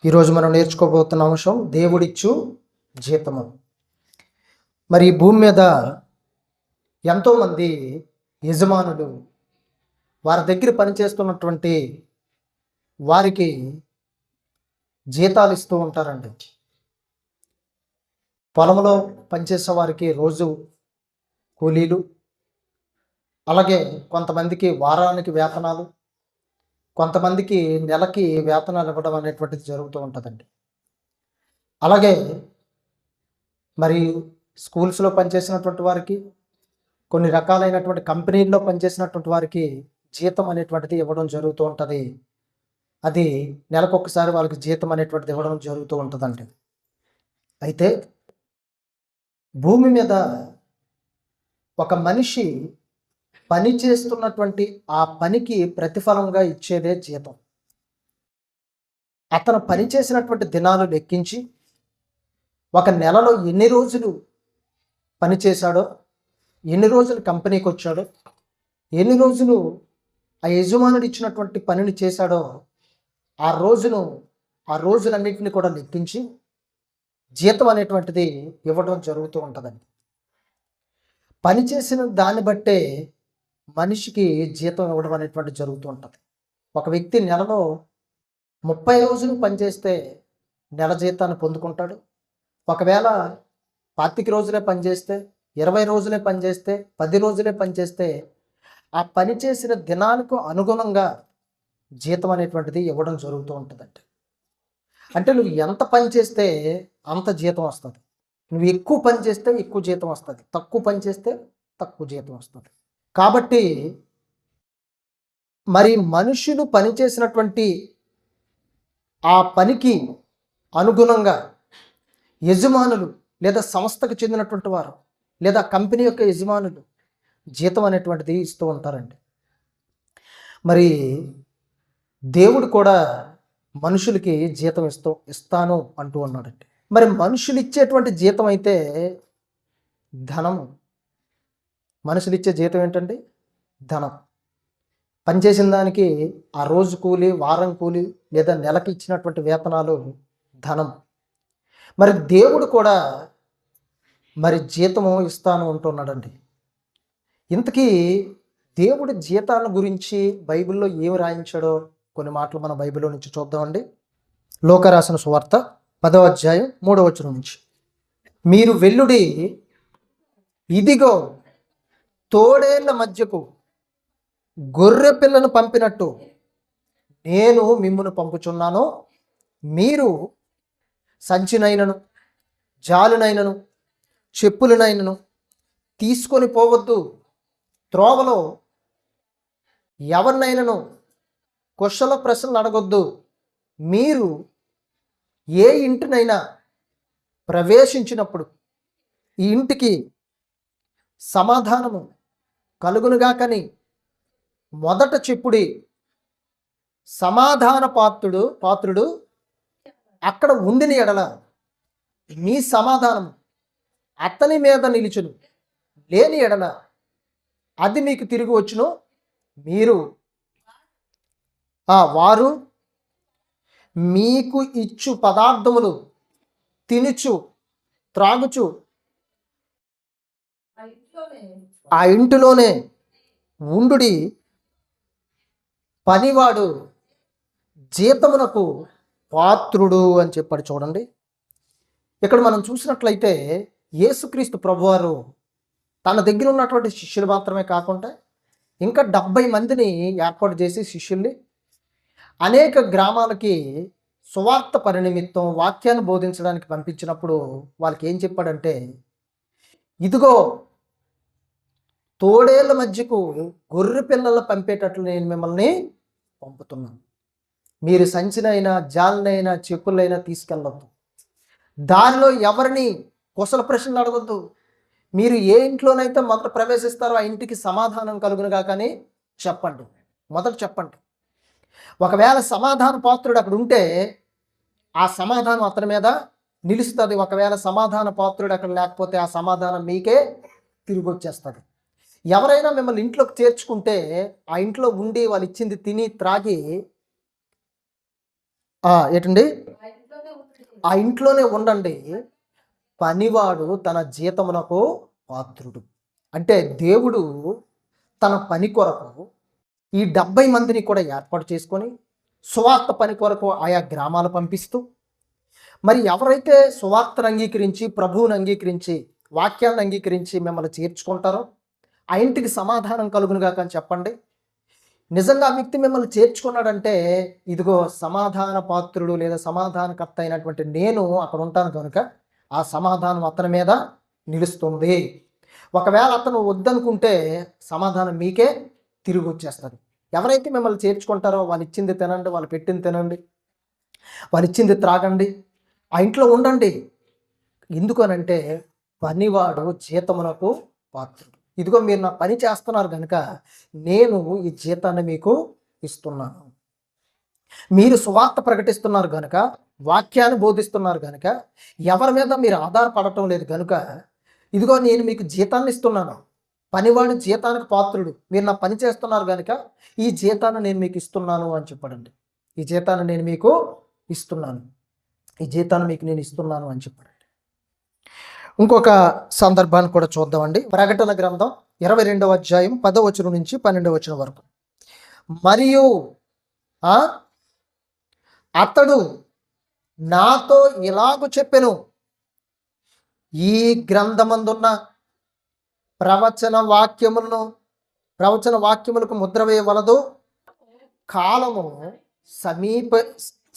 ఈరోజు మనం నేర్చుకోబోతున్న అంశం దేవుడిచ్చు జీతము. మరి ఈ భూమి మీద ఎంతోమంది యజమానులు వారి దగ్గర పనిచేస్తున్నటువంటి వారికి జీతాలు ఇస్తూ ఉంటారండి. పొలంలో పనిచేసే వారికి రోజు కూలీలు, అలాగే కొంతమందికి వారానికి వేతనాలు, కొంతమందికి నెలకి వేతనాలు ఇవ్వడం అనేటువంటిది జరుగుతూ ఉంటుందండి. అలాగే మరి స్కూల్స్లో పనిచేసినటువంటి వారికి, కొన్ని రకాలైనటువంటి కంపెనీల్లో పనిచేసినటువంటి వారికి జీతం అనేటువంటిది ఇవ్వడం జరుగుతూ ఉంటుంది. అది నెలకొకసారి వాళ్ళకి జీతం అనేటువంటిది ఇవ్వడం జరుగుతూ ఉంటుందండి. అయితే భూమి మీద ఒక మనిషి పని చేస్తున్నటువంటి ఆ పనికి ప్రతిఫలంగా ఇచ్చేదే జీతం. అతను పని చేసినటువంటి దినాలు లెక్కించి ఒక నెలలో ఎన్ని రోజులు పని చేశాడో, ఎన్ని రోజులు కంపెనీకి వచ్చాడో, ఎన్ని రోజులు ఆ యజమానుడు ఇచ్చినటువంటి పనిని చేశాడో ఆ రోజులన్నింటినీ కూడా లెక్కించి జీతం అనేటువంటిది ఇవ్వడం జరుగుతూ ఉంటుందండి. పని చేసిన దాన్ని బట్టే మనిషికి జీతం ఇవ్వడం అనేటువంటి జరుగుతూ ఉంటుంది. ఒక వ్యక్తి నెలలో 30 రోజులు పనిచేస్తే నెల జీతాన్ని పొందుకుంటాడు. ఒకవేళ 25 రోజులే పనిచేస్తే, 20 రోజులే పనిచేస్తే, 10 రోజులే పనిచేస్తే ఆ పని చేసిన దినాలకు అనుగుణంగా జీతం అనేటువంటిది ఇవ్వడం జరుగుతూ ఉంటుందండి. అంటే నువ్వు ఎంత పని చేస్తే అంత జీతం వస్తుంది. నువ్వు ఎక్కువ పని చేస్తే ఎక్కువ జీతం వస్తుంది, తక్కువ పని చేస్తే తక్కువ జీతం వస్తుంది. కాబట్టి మరి మనుషులు పనిచేసినటువంటి ఆ పనికి అనుగుణంగా యజమానులు లేదా సంస్థకు చెందినటువంటి వారు లేదా కంపెనీ యొక్క యజమానులు జీతం అనేటువంటిది ఇస్తూ ఉంటారండి. మరి దేవుడు కూడా మనుషులకి జీతం ఇస్తాను అంటూ ఉన్నాడండి. మరి మనుషులు ఇచ్చేటువంటి జీతం అయితే ధనము. మనుషులు ఇచ్చే జీతం ఏంటండి? ధనం. పనిచేసిన దానికి ఆ రోజు కూలి, వారం కూలి లేదా నెలకి ఇచ్చినటువంటి వేతనాలు ధనం. మరి దేవుడు కూడా మరి జీతము ఇస్తాను అంటున్నాడండి. ఇంతకీ దేవుడి జీతాల గురించి బైబిల్లో ఏమి రాయించాడో కొన్ని మాటలు మన బైబిల్లో నుంచి చూద్దామండి. లోకా రాసిన సువార్త 10వ అధ్యాయం 3వ వచనం నుంచి, మీరు వెల్లుడి, ఇదిగో తోడేళ్ల మధ్యకు గొర్రె పిల్లను పంపినట్టు నేను మిమ్మును పంపుచున్నాను. మీరు సంచినైనను, జాలునైనను, చెప్పులనైనను తీసుకొని పోవద్దు. త్రోవలో ఎవరినైనను కుశల ప్రశ్నలు అడగొద్దు. మీరు ఏ ఇంటినైనా ప్రవేశించినప్పుడు ఈ ఇంటికి సమాధానము కలుగునుగాకని మొదట చెప్పుడి. సమాధాన పాత్రుడు అక్కడ ఉండిన ఎడల మీ సమాధానం అతని మీద నిలుచును, లేని ఎడల అది మీకు తిరిగి వచ్చును. మీరు వారు మీకు ఇచ్చు పదార్థములు తినుచు త్రాగుచు ఆ ఇంటిలోనే ఉండుడి. పనివాడు జీతమునకు పాత్రుడు అని చెప్పాడు. చూడండి, ఇక్కడ మనం చూసినట్లయితే యేసుక్రీస్తు ప్రభువారు తన దగ్గర ఉన్నటువంటి శిష్యులు మాత్రమే కాకుండా ఇంకా 70 మందిని ఏర్పాటు చేసి శిష్యుల్ని అనేక గ్రామాలకి సువార్త పరినిమిత్తం వాక్యాన్ని బోధించడానికి పంపించినప్పుడు వాళ్ళకి ఏం చెప్పాడంటే, ఇదిగో తోడేళ్ల మధ్యకు గొర్రె పిల్లలు పంపేటట్లు నేను మిమ్మల్ని పంపుతున్నాను. మీరు సంచినైనా, జాలనైనా, చెప్పులైనా తీసుకెళ్ళవద్దు. దానిలో ఎవరిని కుశల ప్రశ్నలు అడగొద్దు. మీరు ఏ ఇంట్లోనైతే మొదట ప్రవేశిస్తారో ఆ ఇంటికి సమాధానం కలుగునుగా కానీ చెప్పండి. మొదట చెప్పండి. ఒకవేళ సమాధాన పాత్రుడు అక్కడ ఉంటే ఆ సమాధానం అతని మీద నిలుస్తుంది. ఒకవేళ సమాధాన పాత్రుడు అక్కడ లేకపోతే ఆ సమాధానం మీకే తిరిగి వచ్చేస్తుంది. ఎవరైనా మిమ్మల్ని ఇంట్లోకి చేర్చుకుంటే ఆ ఇంట్లో ఉండి వాళ్ళు ఇచ్చింది తిని త్రాగి ఏంటండి? ఆ ఇంట్లోనే ఉండండి. పనివాడు తన జీతమునకు పాత్రుడు. అంటే దేవుడు తన పని కొరకు ఈ 70 మందిని కూడా ఏర్పాటు చేసుకొని సువార్త పని కొరకు ఆయా గ్రామాలు పంపిస్తూ, మరి ఎవరైతే సువార్తను అంగీకరించి, ప్రభువుని అంగీకరించి, వాక్యాన్ని అంగీకరించి మిమ్మల్ని చేర్చుకుంటారో ఆ ఇంటికి సమాధానం కలుగునుగాక అని చెప్పండి. నిజంగా ఆ వ్యక్తి మిమ్మల్ని చేర్చుకున్నాడంటే, ఇదిగో సమాధాన పాత్రుడు లేదా సమాధానకర్త అయినటువంటి నేను అక్కడ ఉంటాను కనుక ఆ సమాధానం అతని మీద నిలుస్తుంది. ఒకవేళ అతను వద్దనుకుంటే సమాధానం మీకే తిరిగి వచ్చేస్తుంది. ఎవరైతే మిమ్మల్ని చేర్చుకుంటారో వాళ్ళు ఇచ్చింది తినండి, వాళ్ళు పెట్టింది తినండి, వాళ్ళు ఇచ్చింది త్రాగండి, ఆ ఇంట్లో ఉండండి. ఎందుకనంటే పనివాడు జీతమునకు పాత్రుడు. ఇదిగో మీరు నా పని చేస్తున్నారు కనుక నేను ఈ జీతాన్ని మీకు ఇస్తున్నాను. మీరు సువార్త ప్రకటిస్తున్నారు కనుక, వాక్యాన్ని బోధిస్తున్నారు కనుక, ఎవరి మీద మీరు ఆధారపడటం లేదు కనుక ఇదిగో నేను మీకు జీతాన్ని ఇస్తున్నాను. పనివాడి జీతానికి పాత్రుడు. మీరు నా పని చేస్తున్నారు కనుక ఈ జీతాన్ని నేను మీకు ఇస్తున్నాను అని చెప్పాడండి. ఈ జీతాన్ని నేను మీకు ఇస్తున్నాను, ఈ జీతాన్ని మీకు నేను ఇస్తున్నాను అని చెప్పాడండి. ఇంకొక సందర్భాన్ని కూడా చూద్దామండి. ప్రకటన గ్రంథం 22వ అధ్యాయం 10వ వచనం నుంచి 12వ వచనం వరకు. మరియు అతడు నాతో ఇలాగ చెప్పెను, ఈ గ్రంథమందున్న ప్రవచన వాక్యములకు ముద్ర వేయవలదు, కాలము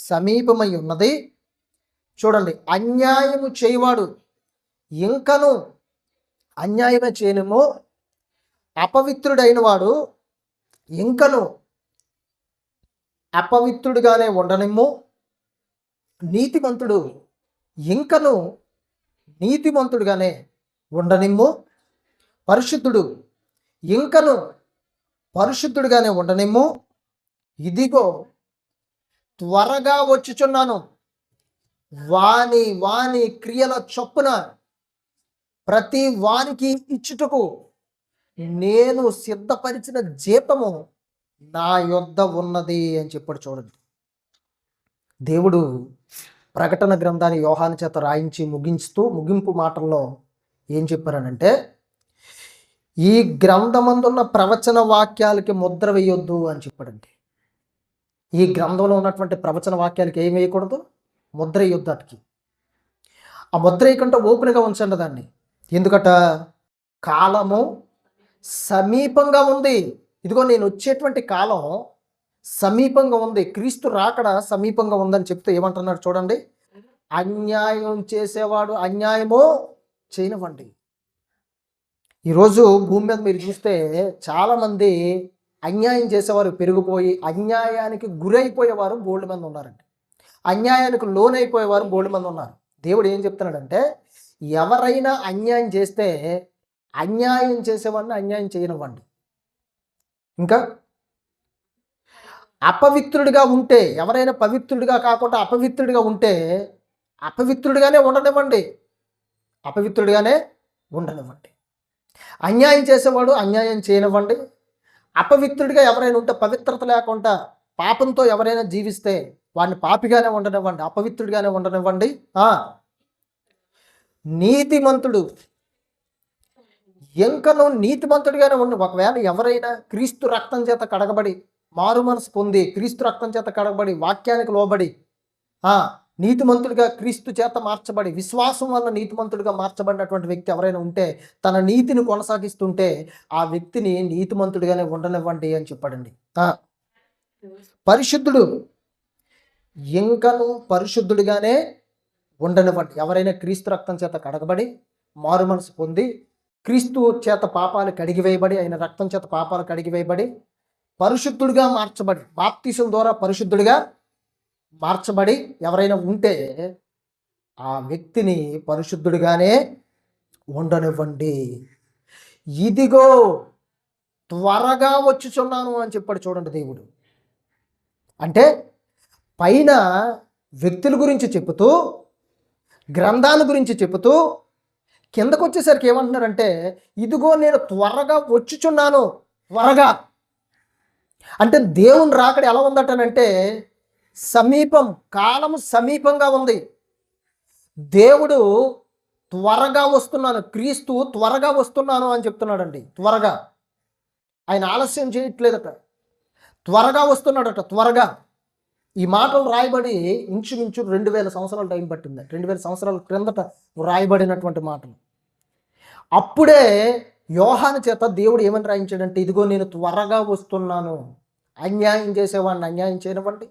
సమీపమై ఉన్నది. చూడండి, అన్యాయము చేయవాడు ఇంకను అన్యాయమే చేయనేమో, అపవిత్రుడైన వాడు ఇంకను అపవిత్రుడుగానే ఉండనేమో, నీతిమంతుడు ఇంకను నీతిమంతుడుగానే ఉండనిమ్ము, పరిశుద్ధుడు ఇంకను పరిశుద్ధుడుగానే ఉండనిమ్ము. ఇదిగో త్వరగా వచ్చుచున్నాను, వాని క్రియల చొప్పున ప్రతి వానికి ఇచ్చుటకు నేను సిద్ధపరిచిన జీతము నా యొద్ద ఉన్నది అని చెప్పాడు. చూడండి, దేవుడు ప్రకటన గ్రంథాన్ని యోహాను చేత రాయించి ముగింపు మాటల్లో ఏం చెప్పారనంటే, ఈ గ్రంథమందున్న ప్రవచన వాక్యాలకి ముద్ర వేయొద్దు అని చెప్పాడండి. ఈ గ్రంథంలో ఉన్నటువంటి ప్రవచన వాక్యాలకి ఏం వేయకూడదు? ముద్ర వేయొద్దు. అటుకి ఆ ముద్ర వేయకుండా ఓపెన్గా ఉంచండి దాన్ని. ఎందుకట? కాలము సమీపంగా ఉంది. ఇదిగో నేను వచ్చేటువంటి కాలం సమీపంగా ఉంది, క్రీస్తు రాకడ సమీపంగా ఉందని చెప్తే ఏమంటున్నాడు చూడండి, అన్యాయం చేసేవాడు అన్యాయమో చేయనివ్వండి. ఈరోజు భూమి మీద మీరు చూస్తే చాలామంది అన్యాయం చేసేవారు పెరిగిపోయి అన్యాయానికి గురైపోయేవారు బోల్డ్ మంది ఉన్నారండి. అన్యాయానికి లోనైపోయేవారు బోల్డ్ మంది ఉన్నారు. దేవుడు ఏం చెప్తున్నాడంటే, ఎవరైనా అన్యాయం చేస్తే అన్యాయం చేసేవాడిని అన్యాయం చేయనివ్వండి. ఇంకా అపవిత్రుడిగా ఉంటే, ఎవరైనా పవిత్రుడిగా కాకుండా అపవిత్రుడిగా ఉంటే అపవిత్రుడిగానే ఉండనివ్వండి, అపవిత్రుడిగానే ఉండనివ్వండి. అన్యాయం చేసేవాడు అన్యాయం చేయనివ్వండి. అపవిత్రుడిగా ఎవరైనా ఉంటే, పవిత్రత లేకుండా పాపంతో ఎవరైనా జీవిస్తే వాడిని పాపిగానే ఉండనివ్వండి, అపవిత్రుడిగానే ఉండనివ్వండి. నీతిమంతుడు ఇంకను నీతిమంతుడిగానే ఉండి, ఒకవేళ ఎవరైనా క్రీస్తు రక్తం చేత కడగబడి మారు మనసు పొంది క్రీస్తు రక్తం చేత కడగబడి వాక్యానికి లోబడి నీతిమంతుడిగా క్రీస్తు చేత మార్చబడి విశ్వాసం వల్ల నీతిమంతుడిగా మార్చబడినటువంటి వ్యక్తి ఎవరైనా ఉంటే, తన నీతిని కొనసాగిస్తుంటే ఆ వ్యక్తిని నీతిమంతుడిగానే ఉండనివ్వండి అని చెప్పాడండి. పరిశుద్ధుడు ఇంకను పరిశుద్ధుడిగానే ఉండనివ్వండి. ఎవరైనా క్రీస్తు రక్తం చేత కడగబడి మారు మనసు పొంది క్రీస్తు చేత పాపాలు కడిగివేయబడి, ఆయన రక్తం చేత పాపాలు కడిగివేయబడి పరిశుద్ధుడిగా మార్చబడి, బాప్తిసం ద్వారా పరిశుద్ధుడిగా మార్చబడి ఎవరైనా ఉంటే ఆ వ్యక్తిని పరిశుద్ధుడిగానే ఉండనివ్వండి. ఇదిగో త్వరగా వచ్చుచున్నాను అని చెప్పాడు. చూడండి, దేవుడు అంటే పైన వ్యక్తుల గురించి చెబుతూ, గ్రంథాల గురించి చెబుతూ, కిందకు వచ్చేసరికి ఏమంటున్నారంటే, ఇదిగో నేను త్వరగా వచ్చుచున్నాను. త్వరగా అంటే దేవుని రాకడ ఎలా ఉందటనంటే, సమీపం, కాలము సమీపంగా ఉంది. దేవుడు త్వరగా వస్తున్నాను, క్రీస్తు త్వరగా వస్తున్నాను అని చెప్తున్నాడండి. త్వరగా, ఆయన ఆలస్యం చేయట్లేదట, త్వరగా వస్తున్నాడట, త్వరగా. ఈ మాటలు రాయబడి ఇంచుమించు 2000 సంవత్సరాలు టైం పట్టింది. 2000 సంవత్సరాల క్రిందట రాయబడినటువంటి మాటలు. అప్పుడే యోహాను చేత దేవుడు ఏమని రాయించాడంటే, ఇదిగో నేను త్వరగా వస్తున్నాను. అన్యాయం చేసేవాడిని అన్యాయం చేయనివ్వండి,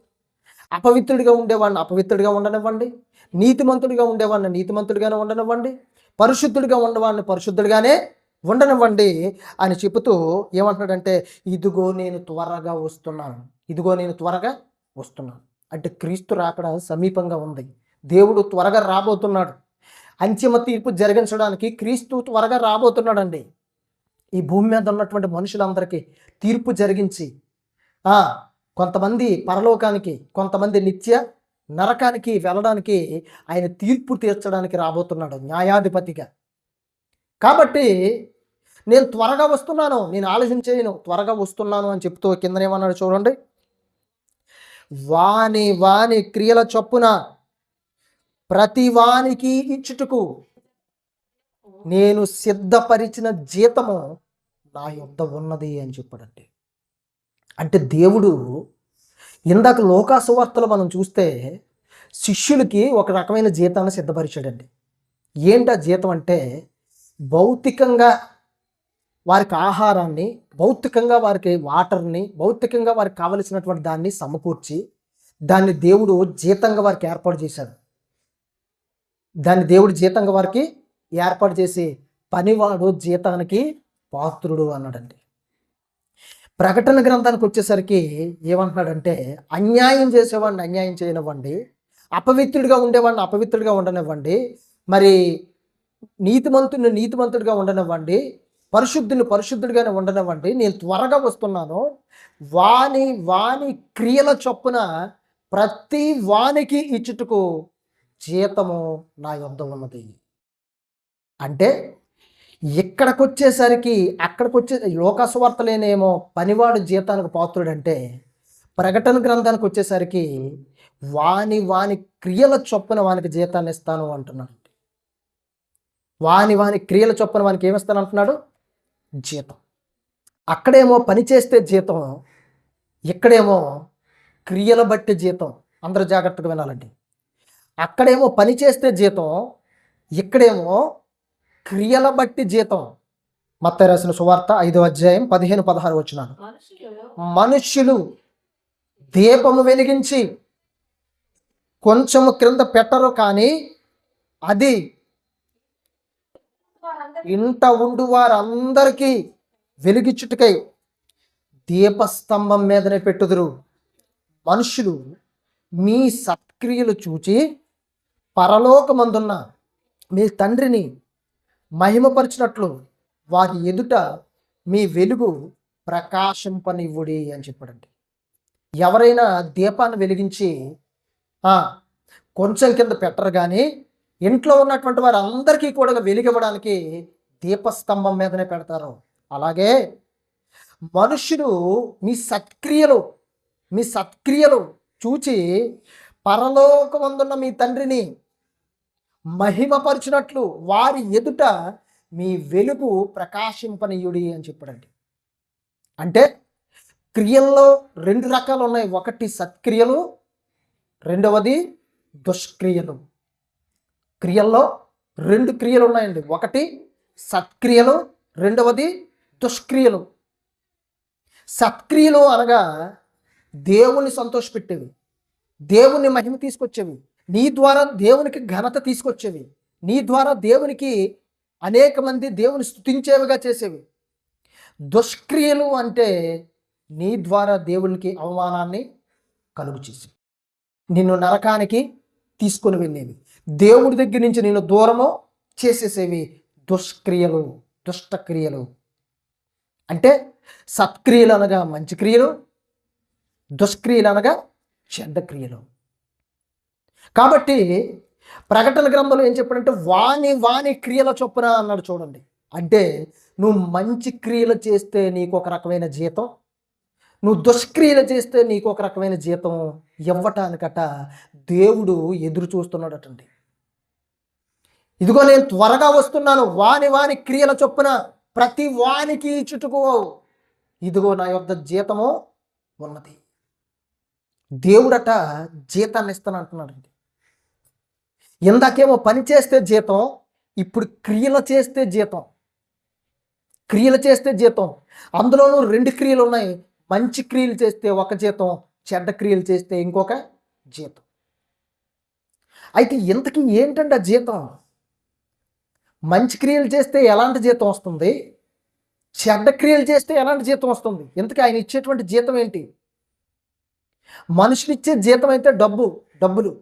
అపవిత్రుడిగా ఉండేవాడిని అపవిత్రుడిగా ఉండనివ్వండి, నీతిమంతుడిగా ఉండేవాడిని నీతిమంతుడిగానే ఉండనివ్వండి, పరిశుద్ధుడిగా ఉండేవాడిని పరిశుద్ధుడిగానే ఉండనివ్వండి అని చెబుతూ ఏమంటున్నాడంటే, ఇదిగో నేను త్వరగా వస్తున్నాను, ఇదిగో నేను త్వరగా వస్తున్నాను. అంటే క్రీస్తు రాకడ సమీపంగా ఉంది. దేవుడు త్వరగా రాబోతున్నాడు. అంతిమ తీర్పు జరిగించడానికి క్రీస్తు త్వరగా రాబోతున్నాడండి. ఈ భూమి మీద ఉన్నటువంటి మనుషులందరికీ తీర్పు జరిగించి కొంతమంది పరలోకానికి, కొంతమంది నిత్య నరకానికి వెళ్ళడానికి ఆయన తీర్పు తీర్చడానికి రాబోతున్నాడు న్యాయాధిపతిగా. కాబట్టి నేను త్వరగా వస్తున్నాను, నేను ఆలోచన చేయను, త్వరగా వస్తున్నాను అని చెప్తూ కిందనేమన్నాడు చూడండి, వాని వాని క్రియల చొప్పున ప్రతి వానికి ఇచ్చుటకు నేను సిద్ధపరిచిన జీతము నా యొద్ద ఉన్నది అని చెప్పాడండి. అంటే దేవుడు ఇందాక లోకాసువార్తలు మనం చూస్తే శిష్యులకి ఒక రకమైన జీతాన్ని సిద్ధపరిచాడండి. ఏంటి ఆ జీతం అంటే, భౌతికంగా వారికి ఆహారాన్ని, భౌతికంగా వారికి వాటర్ని, భౌతికంగా వారికి కావలసినటువంటి దాన్ని సమకూర్చి దాన్ని దేవుడు జీతంగా వారికి ఏర్పాటు చేశాడు. దాన్ని దేవుడు జీతంగా వారికి ఏర్పాటు చేసి పనివాడు జీతానికి పాత్రుడు అన్నాడండి. ప్రకటన గ్రంథానికి వచ్చేసరికి ఏమంటున్నాడంటే, అన్యాయం చేసేవాడిని అన్యాయం చేయనివ్వండి, అపవిత్రుడిగా ఉండేవాడిని అపవిత్రుడిగా ఉండనివ్వండి, మరి నీతిమంతుడిని నీతిమంతుడిగా ఉండనివ్వండి, పరిశుద్ధుని పరిశుద్ధుడిగానే ఉండనివ్వండి, నేను త్వరగా వస్తున్నాను. వాని వాని క్రియల చొప్పున ప్రతి వానికి ఇచ్చుటకు జీతము నా యొద్ద ఉన్నది. అంటే ఇక్కడికి వచ్చేసరికి లోకసువార్తలేనేమో పనివాడు జీతానికి పాత్రుడంటే, ప్రకటన గ్రంథానికి వచ్చేసరికి వాని వాని క్రియల చొప్పున వానికి జీతాన్ని ఇస్తాను అంటున్నాడు. వాని వాని క్రియల చొప్పున వానికి ఏమిస్తాను అంటున్నాడు? జీతం. అక్కడేమో పని చేస్తే జీతం, ఇక్కడేమో క్రియల బట్టి జీతం. అందరూ జాగ్రత్తగా వినాలండి. అక్కడేమో పని చేస్తే జీతం, ఇక్కడేమో క్రియల బట్టి జీతం. మత్తయి రాసిన సువార్త 5వ అధ్యాయం 15-16 వచనాలు. మనుష్యులు దీపము వెలిగించి కొంచెము క్రింద పెట్టరు, కానీ అది ఇంట ఉండు వారందరికీ వెలిగించుటకై దీపస్తంభం మీదనే పెట్టుదురు. మనుషులు మీ సత్క్రియలు చూచి పరలోకమందున్న మీ తండ్రిని మహిమపరిచినట్లు వారి ఎదుట మీ వెలుగు ప్రకాశింపనివ్వుడి అని చెప్పాడండి. ఎవరైనా దీపాన్ని వెలిగించి కొంచెం కింద పెట్టరు, కానీ ఇంట్లో ఉన్నటువంటి వారు అందరికీ కూడా వెలిగివ్వడానికి దీపస్తంభం మీదనే పెడతారు. అలాగే మనుషులు మీ సత్క్రియలు చూచి పరలోకమందున్న మీ తండ్రిని మహిమపరిచినట్లు వారి ఎదుట మీ వెలుగు ప్రకాశింపనీయుడి అని చెప్పాడండి. అంటే క్రియల్లో 2 రకాలు ఉన్నాయి. ఒకటి సత్క్రియలు, రెండవది దుష్క్రియలు. క్రియల్లో 2 క్రియలు ఉన్నాయండి. ఒకటి సత్క్రియలు, రెండవది దుష్క్రియలు. సత్క్రియలు అనగా దేవుణ్ణి సంతోషపెట్టేవి, దేవుని మహిమ తీసుకొచ్చేవి, నీ ద్వారా దేవునికి ఘనత తీసుకొచ్చేవి, నీ ద్వారా దేవునికి అనేక మంది దేవుని స్తుతించేవిగా చేసేవి. దుష్క్రియలు అంటే నీ ద్వారా దేవునికి అవమానాన్ని కలుగు చేసేవి, నిన్ను నరకానికి తీసుకొని వెళ్ళేవి, దేవుడి దగ్గర నుంచి నిన్ను దూరము చేసేసేవి దుష్క్రియలు, దుష్టక్రియలు. అంటే సత్క్రియలు అనగా మంచి క్రియలు, దుష్క్రియలు అనగా చెడ్డ క్రియలు. కాబట్టి ప్రకటన గ్రంథంలో ఏం చెప్పాడంటే, వాని వాని క్రియల చొప్పున అన్నాడు. చూడండి, అంటే నువ్వు మంచి క్రియలు చేస్తే నీకు ఒక రకమైన జీతం, నువ్వు దుష్క్రియలు చేస్తే నీకు ఒక రకమైన జీతం ఇవ్వటానికట దేవుడు ఎదురు చూస్తున్నాడటండి. ఇదిగో నేను త్వరగా వస్తున్నాను, వాని వాని క్రియల చొప్పున ప్రతి వానికి ఇచ్చుటకు ఇదిగో నా యొద్ద జీతము ఉన్నది. దేవుడట జీతాన్ని ఇస్తాను అంటున్నాడండి. ఇందాకేమో పని చేస్తే జీతం, ఇప్పుడు క్రియలు చేస్తే జీతం. క్రియలు చేస్తే జీతం, అందులోనూ 2 క్రియలు ఉన్నాయి. మంచి క్రియలు చేస్తే ఒక జీతం, చెడ్డ క్రియలు చేస్తే ఇంకొక జీతం. అయితే ఇంతకీ ఏంటంటే ఆ జీతం? మంచి క్రియలు చేస్తే ఎలాంటి జీతం వస్తుంది, చెడ్డ క్రియలు చేస్తే ఎలాంటి జీతం వస్తుంది? ఇంతకీ ఆయన ఇచ్చేటువంటి జీతం ఏంటి? మనుషులిచ్చే జీతం అయితే డబ్బులు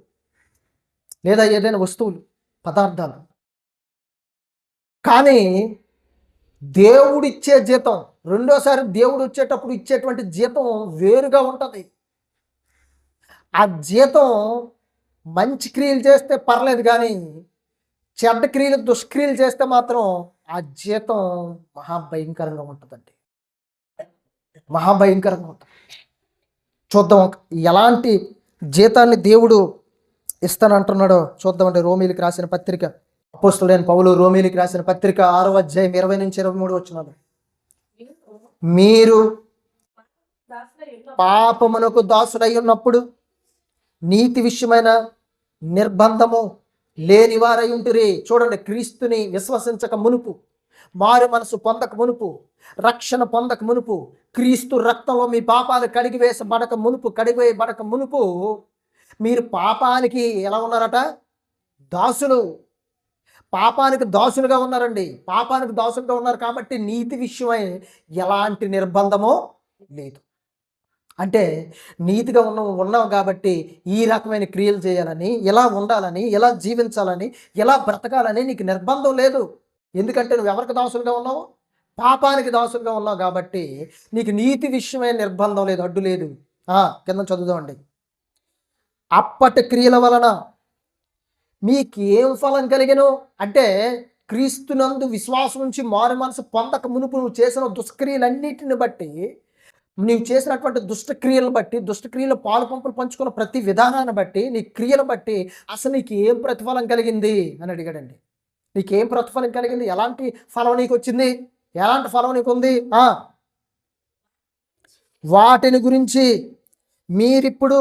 లేదా ఏదైనా వస్తువులు, పదార్థాలు. కానీ దేవుడిచ్చే జీతం, రెండోసారి దేవుడు వచ్చేటప్పుడు ఇచ్చేటువంటి జీతం వేరుగా ఉంటుంది. ఆ జీతం మంచి క్రియలు చేస్తే పర్లేదు, కానీ చెడ్డ క్రియలు, దుష్క్రియలు చేస్తే మాత్రం ఆ జీతం మహాభయంకరంగా ఉంటుందండి. మహాభయంకరంగా ఉంటుంది. చూద్దాం ఎలాంటి జీతాన్ని దేవుడు ఇస్తానంటున్నాడో చూద్దామండి. రోమీలకు రాసిన పత్రిక, అపోస్తలుడైన పౌలు రోమీలకు రాసిన పత్రిక 6వ అధ్యాయం 20 నుంచి 23 వచనాలు. మీరు పాపమునకు దాసులై ఉన్నప్పుడు నీతి విషయమైన నిర్బంధము లేని వారై ఉంటురే. చూడండి, క్రీస్తుని విశ్వసించక మునుపు, మారు మనసు పొందక మునుపు, రక్షణ పొందక మునుపు, క్రీస్తు రక్తంలో మీ పాపాలు కడిగివేయబడక మునుపు మీరు పాపానికి ఎలా ఉన్నారట? దాసులు. పాపానికి దాసులుగా ఉన్నారండి. పాపానికి దాసులుగా ఉన్నారు కాబట్టి నీతి విషయమై ఎలాంటి నిర్బంధమో లేదు. అంటే నీతిగా ఉన్నాం కాబట్టి ఈ రకమైన క్రియలు చేయాలని, ఎలా ఉండాలని, ఎలా జీవించాలని, ఎలా బ్రతకాలని నీకు నిర్బంధం లేదు. ఎందుకంటే నువ్వు ఎవరికి దాసులుగా ఉన్నావు? పాపానికి దాసులుగా ఉన్నావు కాబట్టి నీకు నీతి విషయమైన నిర్బంధం లేదు, అడ్డు లేదు. కింద చదువుదామండి. అప్పటి క్రియల వలన మీకేం ఫలం కలిగెను అంటే, క్రీస్తునందు విశ్వాసం నుంచి మారు మనసు పొందక మునుపు నువ్వు చేసిన దుష్క్రియలన్నిటిని బట్టి, నీవు చేసినటువంటి దుష్టక్రియలను బట్టి, దుష్టక్రియలు పాలు పంపులు పంచుకున్న ప్రతి విధానాన్ని బట్టి, నీ క్రియలు బట్టి అసలు నీకు ఏం ప్రతిఫలం కలిగింది అని అడిగాడండి. నీకేం ప్రతిఫలం కలిగింది? ఎలాంటి ఫలం నీకు వచ్చింది? ఎలాంటి ఫలం నీకు ఉంది? వాటిని గురించి మీరిప్పుడు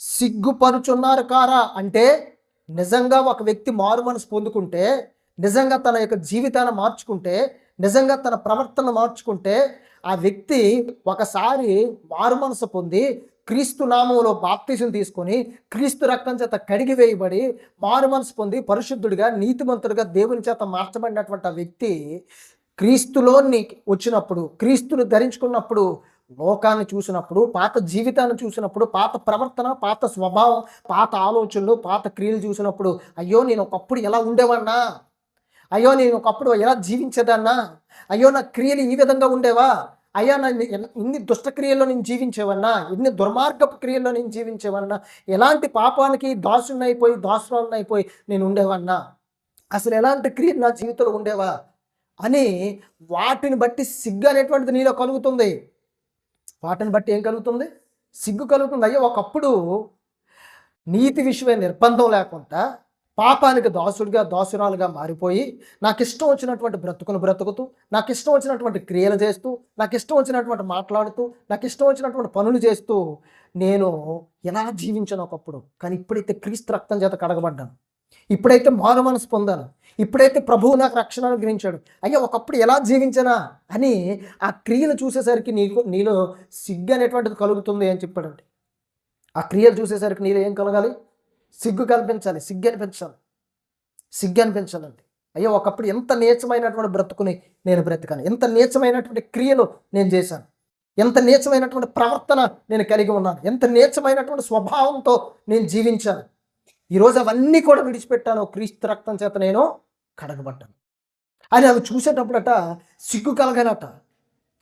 సిగ్గుపరుచున్నారు కారా? అంటే నిజంగా ఒక వ్యక్తి మారు మనసు పొందుకుంటే, నిజంగా తన యొక్క జీవితాన్ని మార్చుకుంటే, నిజంగా తన ప్రవర్తన మార్చుకుంటే, ఆ వ్యక్తి ఒకసారి మారు మనసు పొంది క్రీస్తు నామంలో బాప్తిజం తీసుకొని క్రీస్తు రక్తం చేత కడిగి వేయబడి మారు మనసు పొంది పరిశుద్ధుడిగా, నీతిమంతుడిగా దేవుని చేత మార్చబడినటువంటి ఆ వ్యక్తి క్రీస్తులోని వచ్చినప్పుడు, క్రీస్తును ధరించుకున్నప్పుడు, లోకాన్ని చూసినప్పుడు, పాత జీవితాన్ని చూసినప్పుడు, పాత ప్రవర్తన, పాత స్వభావం, పాత ఆలోచనలు, పాత క్రియలు చూసినప్పుడు, అయ్యో నేను ఒకప్పుడు ఎలా ఉండేవాడినా, అయ్యో నేను ఒకప్పుడు ఎలా జీవించేదాన్నా, అయ్యో నా క్రియలు ఈ విధంగా ఉండేవా, అయ్యా నా ఇన్ని దుష్టక్రియల్లో నేను జీవించేవన్నా, ఇన్ని దుర్మార్గపు క్రియల్లో నేను జీవించేవన్నా, ఎలాంటి పాపానికి దాసురాలనైపోయి నేను ఉండేవన్నా, అసలు ఎలాంటి క్రియలు నా జీవితంలో ఉండేవా అని వాటిని బట్టి సిగ్గు అనేటువంటిది నీలో కలుగుతుంది. వాటిని బట్టి ఏం కలుగుతుంది? సిగ్గు కలుగుతుంది. అయ్యో ఒకప్పుడు నీతి విషయమైన నిర్బంధం లేకుండా పాపానికి దాసురాలుగా మారిపోయి నాకు ఇష్టం వచ్చినటువంటి బ్రతుకుతూ, నాకు ఇష్టం వచ్చినటువంటి క్రియలు చేస్తూ, నాకు ఇష్టం వచ్చినటువంటి మాట్లాడుతూ, నాకు ఇష్టం వచ్చినటువంటి పనులు చేస్తూ నేను ఎలా జీవించాను ఒకప్పుడు. కానీ ఇప్పుడైతే క్రీస్తు రక్తం చేత కడగబడ్డాను, ఇప్పుడైతే మారు మనసు పొందాను, ఇప్పుడైతే ప్రభువు నాకు రక్షణ అనుగ్రహించాడు, అయ్యా ఒకప్పుడు ఎలా జీవించానా అని ఆ క్రియలు చూసేసరికి నీలో సిగ్గు అనేటువంటిది కలుగుతుంది అని చెప్పాడండి. ఆ క్రియలు చూసేసరికి నీలో ఏం కలగాలి? సిగ్గు కల్పించాలి, సిగ్గు అనిపించాలండి. అయ్యో ఒకప్పుడు ఎంత నీచమైనటువంటి బ్రతుకుని నేను బ్రతికాను, ఎంత నీచమైనటువంటి క్రియలు నేను చేశాను, ఎంత నీచమైనటువంటి ప్రవర్తన నేను కలిగి ఉన్నాను, ఎంత నీచమైనటువంటి స్వభావంతో నేను జీవించాను. ఈరోజు అవన్నీ కూడా విడిచిపెట్టాను, క్రీస్తు రక్తం చేత నేను కడగబడ్డాను అని అవి చూసేటప్పుడట సిగ్గు కలగానట.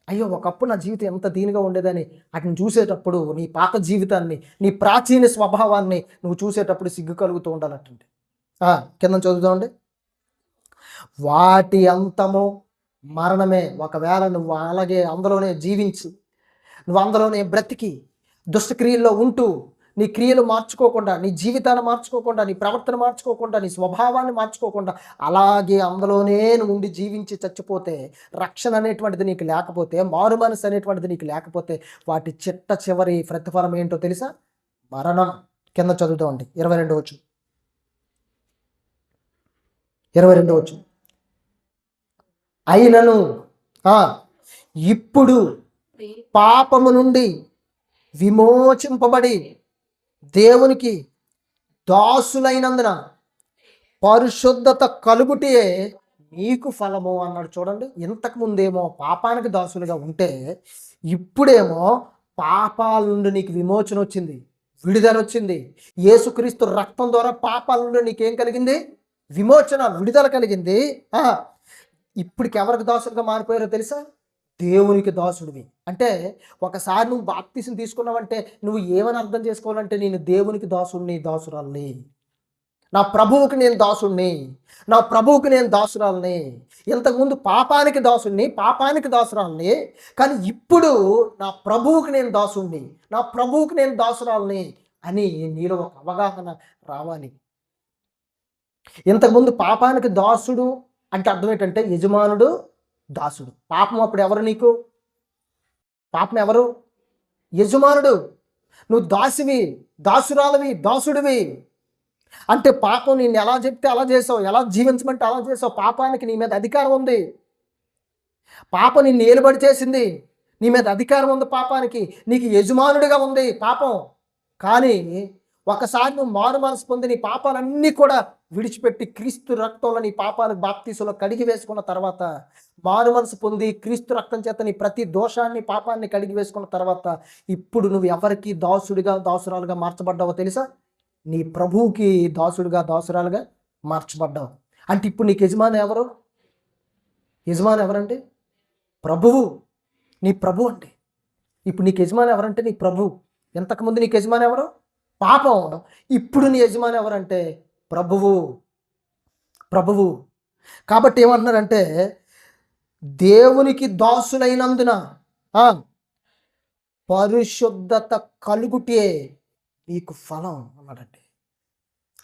అయ్యో ఒకప్పుడు నా జీవితం ఎంత దీనిగా ఉండేదని వాటిని చూసేటప్పుడు నీ పాత జీవితాన్ని, నీ ప్రాచీన స్వభావాన్ని నువ్వు చూసేటప్పుడు సిగ్గు కలుగుతూ ఉండాలటండి. కింద చదువుతామండి. వాటి అంతము మరణమే. ఒకవేళ నువ్వు అలాగే అందులోనే జీవించు, నువ్వు అందులోనే బ్రతికి దుష్టక్రియల్లో ఉంటూ నీ క్రియలు మార్చుకోకుండా, నీ జీవితాన్ని మార్చుకోకుండా, నీ ప్రవర్తన మార్చుకోకుండా, నీ స్వభావాన్ని మార్చుకోకుండా అలాగే అందులోనే నువ్వు ఉండి జీవించి చచ్చిపోతే, రక్షణ అనేటువంటిది నీకు లేకపోతే, మారు మనసు అనేటువంటిది నీకు లేకపోతే, వాటి చిట్ట చివరి ప్రతిఫలం ఏంటో తెలుసా? మరణం. కింద చదువుతామండి 22 వచ్చు 22 వచ్చు. అయినను ఇప్పుడు పాపము నుండి విమోచింపబడి దేవునికి దాసులైనందున పరిశుద్ధత కలుగుటే మీకు ఫలము అన్నాడు. చూడండి, ఇంతకు ముందేమో పాపానికి దాసులుగా ఉంటే ఇప్పుడేమో పాపాల నుండి నీకు విమోచన వచ్చింది, విడుదల వచ్చింది. యేసుక్రీస్తు రక్తం ద్వారా పాపాల నుండి నీకేం కలిగింది? విమోచన, విడుదల కలిగింది. ఇప్పటికి ఎవరికి దాసులుగా మారిపోయారో తెలుసా? దేవునికి దాసుడివి. అంటే ఒకసారి నువ్వు బాప్తిసం తీసుకున్నావంటే నువ్వు ఏమని అర్థం చేసుకోవాలంటే, నేను దేవునికి దాసుడిని, దాసురాల్ని, నా ప్రభువుకి నేను దాసుడిని, నా ప్రభువుకి నేను దాసురాల్ని. ఇంతకుముందు పాపానికి దాసుడిని, పాపానికి దాసురాల్ని, కానీ ఇప్పుడు నా ప్రభువుకి నేను దాసుడిని, నా ప్రభువుకి నేను దాసురాల్ని అని నీలో ఒక అవగాహన రావాలి. ఇంతకుముందు పాపానికి దాసుడు అంటే అర్థం ఏంటంటే యజమానుడు, దాసుడు. పాపం అప్పుడు ఎవరు నీకు? పాపం ఎవరు? యజమానుడు. నువ్వు దాసివి, దాసురాలవి, దాసుడివి. అంటే పాపం నిన్ను ఎలా చెప్తే అలా చేసావు, ఎలా జీవించమంటే అలా చేసావు. పాపానికి నీ మీద అధికారం ఉంది. పాపం నిన్ను ఏలుబడి చేసింది, నీ మీద అధికారం ఉంది. పాపానికి నీకు యజమానుడిగా ఉంది పాపం. కానీ ఒకసారి నువ్వు మారు మనసు పొంది నీ పాపాలన్నీ కూడా విడిచిపెట్టి క్రీస్తు రక్తంలో నీ పాపాలకు బాప్తీసులో కడిగి వేసుకున్న తర్వాత, మారు మనసు పొంది క్రీస్తు రక్తం చేత నీ ప్రతి దోషాన్ని, పాపాన్ని కడిగి వేసుకున్న తర్వాత, ఇప్పుడు నువ్వు ఎవరికి దాసుడిగా, దాసురాలుగా మార్చబడ్డావో తెలుసా? నీ ప్రభువుకి దాసుడిగా, దాసురాలుగా మార్చబడ్డావు. అంటే ఇప్పుడు నీకు యజమాని ఎవరు? యజమాని ఎవరంటే ప్రభువు. నీ ప్రభు అంటే ఇప్పుడు నీకు యజమాని ఎవరంటే నీ ప్రభు. ఇంతకుముందు నీకు యజమాని ఎవరు? పాపం. ఇప్పుడు నీ యజమాని ఎవరంటే ప్రభువు. ప్రభువు. కాబట్టి ఏమంటున్నారంటే దేవునికి దాసులైనందున పరిశుద్ధత కలుగుటే నీకు ఫలం అన్నాడంటే.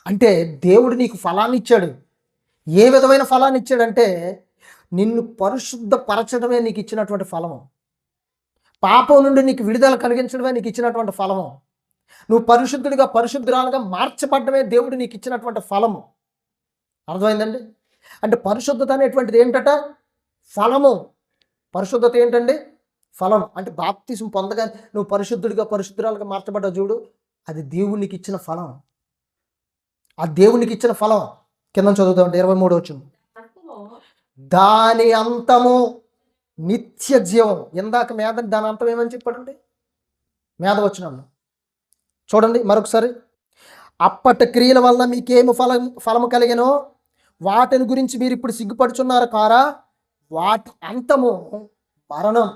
అంటే దేవుడు నీకు ఫలాన్ని ఇచ్చాడు. ఏ విధమైన ఫలాన్ని ఇచ్చాడంటే నిన్ను పరిశుద్ధపరచడమే నీకు ఇచ్చినటువంటి ఫలము. పాపం నుండి నీకు విడుదల కలిగించడమే నీకు ఇచ్చినటువంటి ఫలము. నువ్వు పరిశుద్ధుడిగా, పరిశుద్ధురాలుగా మార్చబడ్డమే దేవుడు నీకు ఇచ్చినటువంటి ఫలము. అర్థమైందండి? అంటే పరిశుద్ధత అనేటువంటిది ఏంటట? ఫలము. పరిశుద్ధత ఏంటండి? ఫలం. అంటే బాప్తిసం పొందగా నువ్వు పరిశుద్ధుడిగా, పరిశుద్ధురాలుగా మార్చబడ్డావు చూడు, అది దేవునికి ఇచ్చిన ఫలం. ఆ దేవునికి ఇచ్చిన ఫలం కింద చదువుతామంటే 23 వచనం. దాని అంతము నిత్య జీవం. ఇందాక దాని అంతం ఏమని చెప్పాడండి? వచనంలో చూడండి మరొకసారి. అప్పటి క్రియల వల్ల మీకేమి ఫలము కలిగెనో వాటిని గురించి మీరు ఇప్పుడు సిగ్గుపడుచున్నారు కారా? వాటి అంతము మరణం.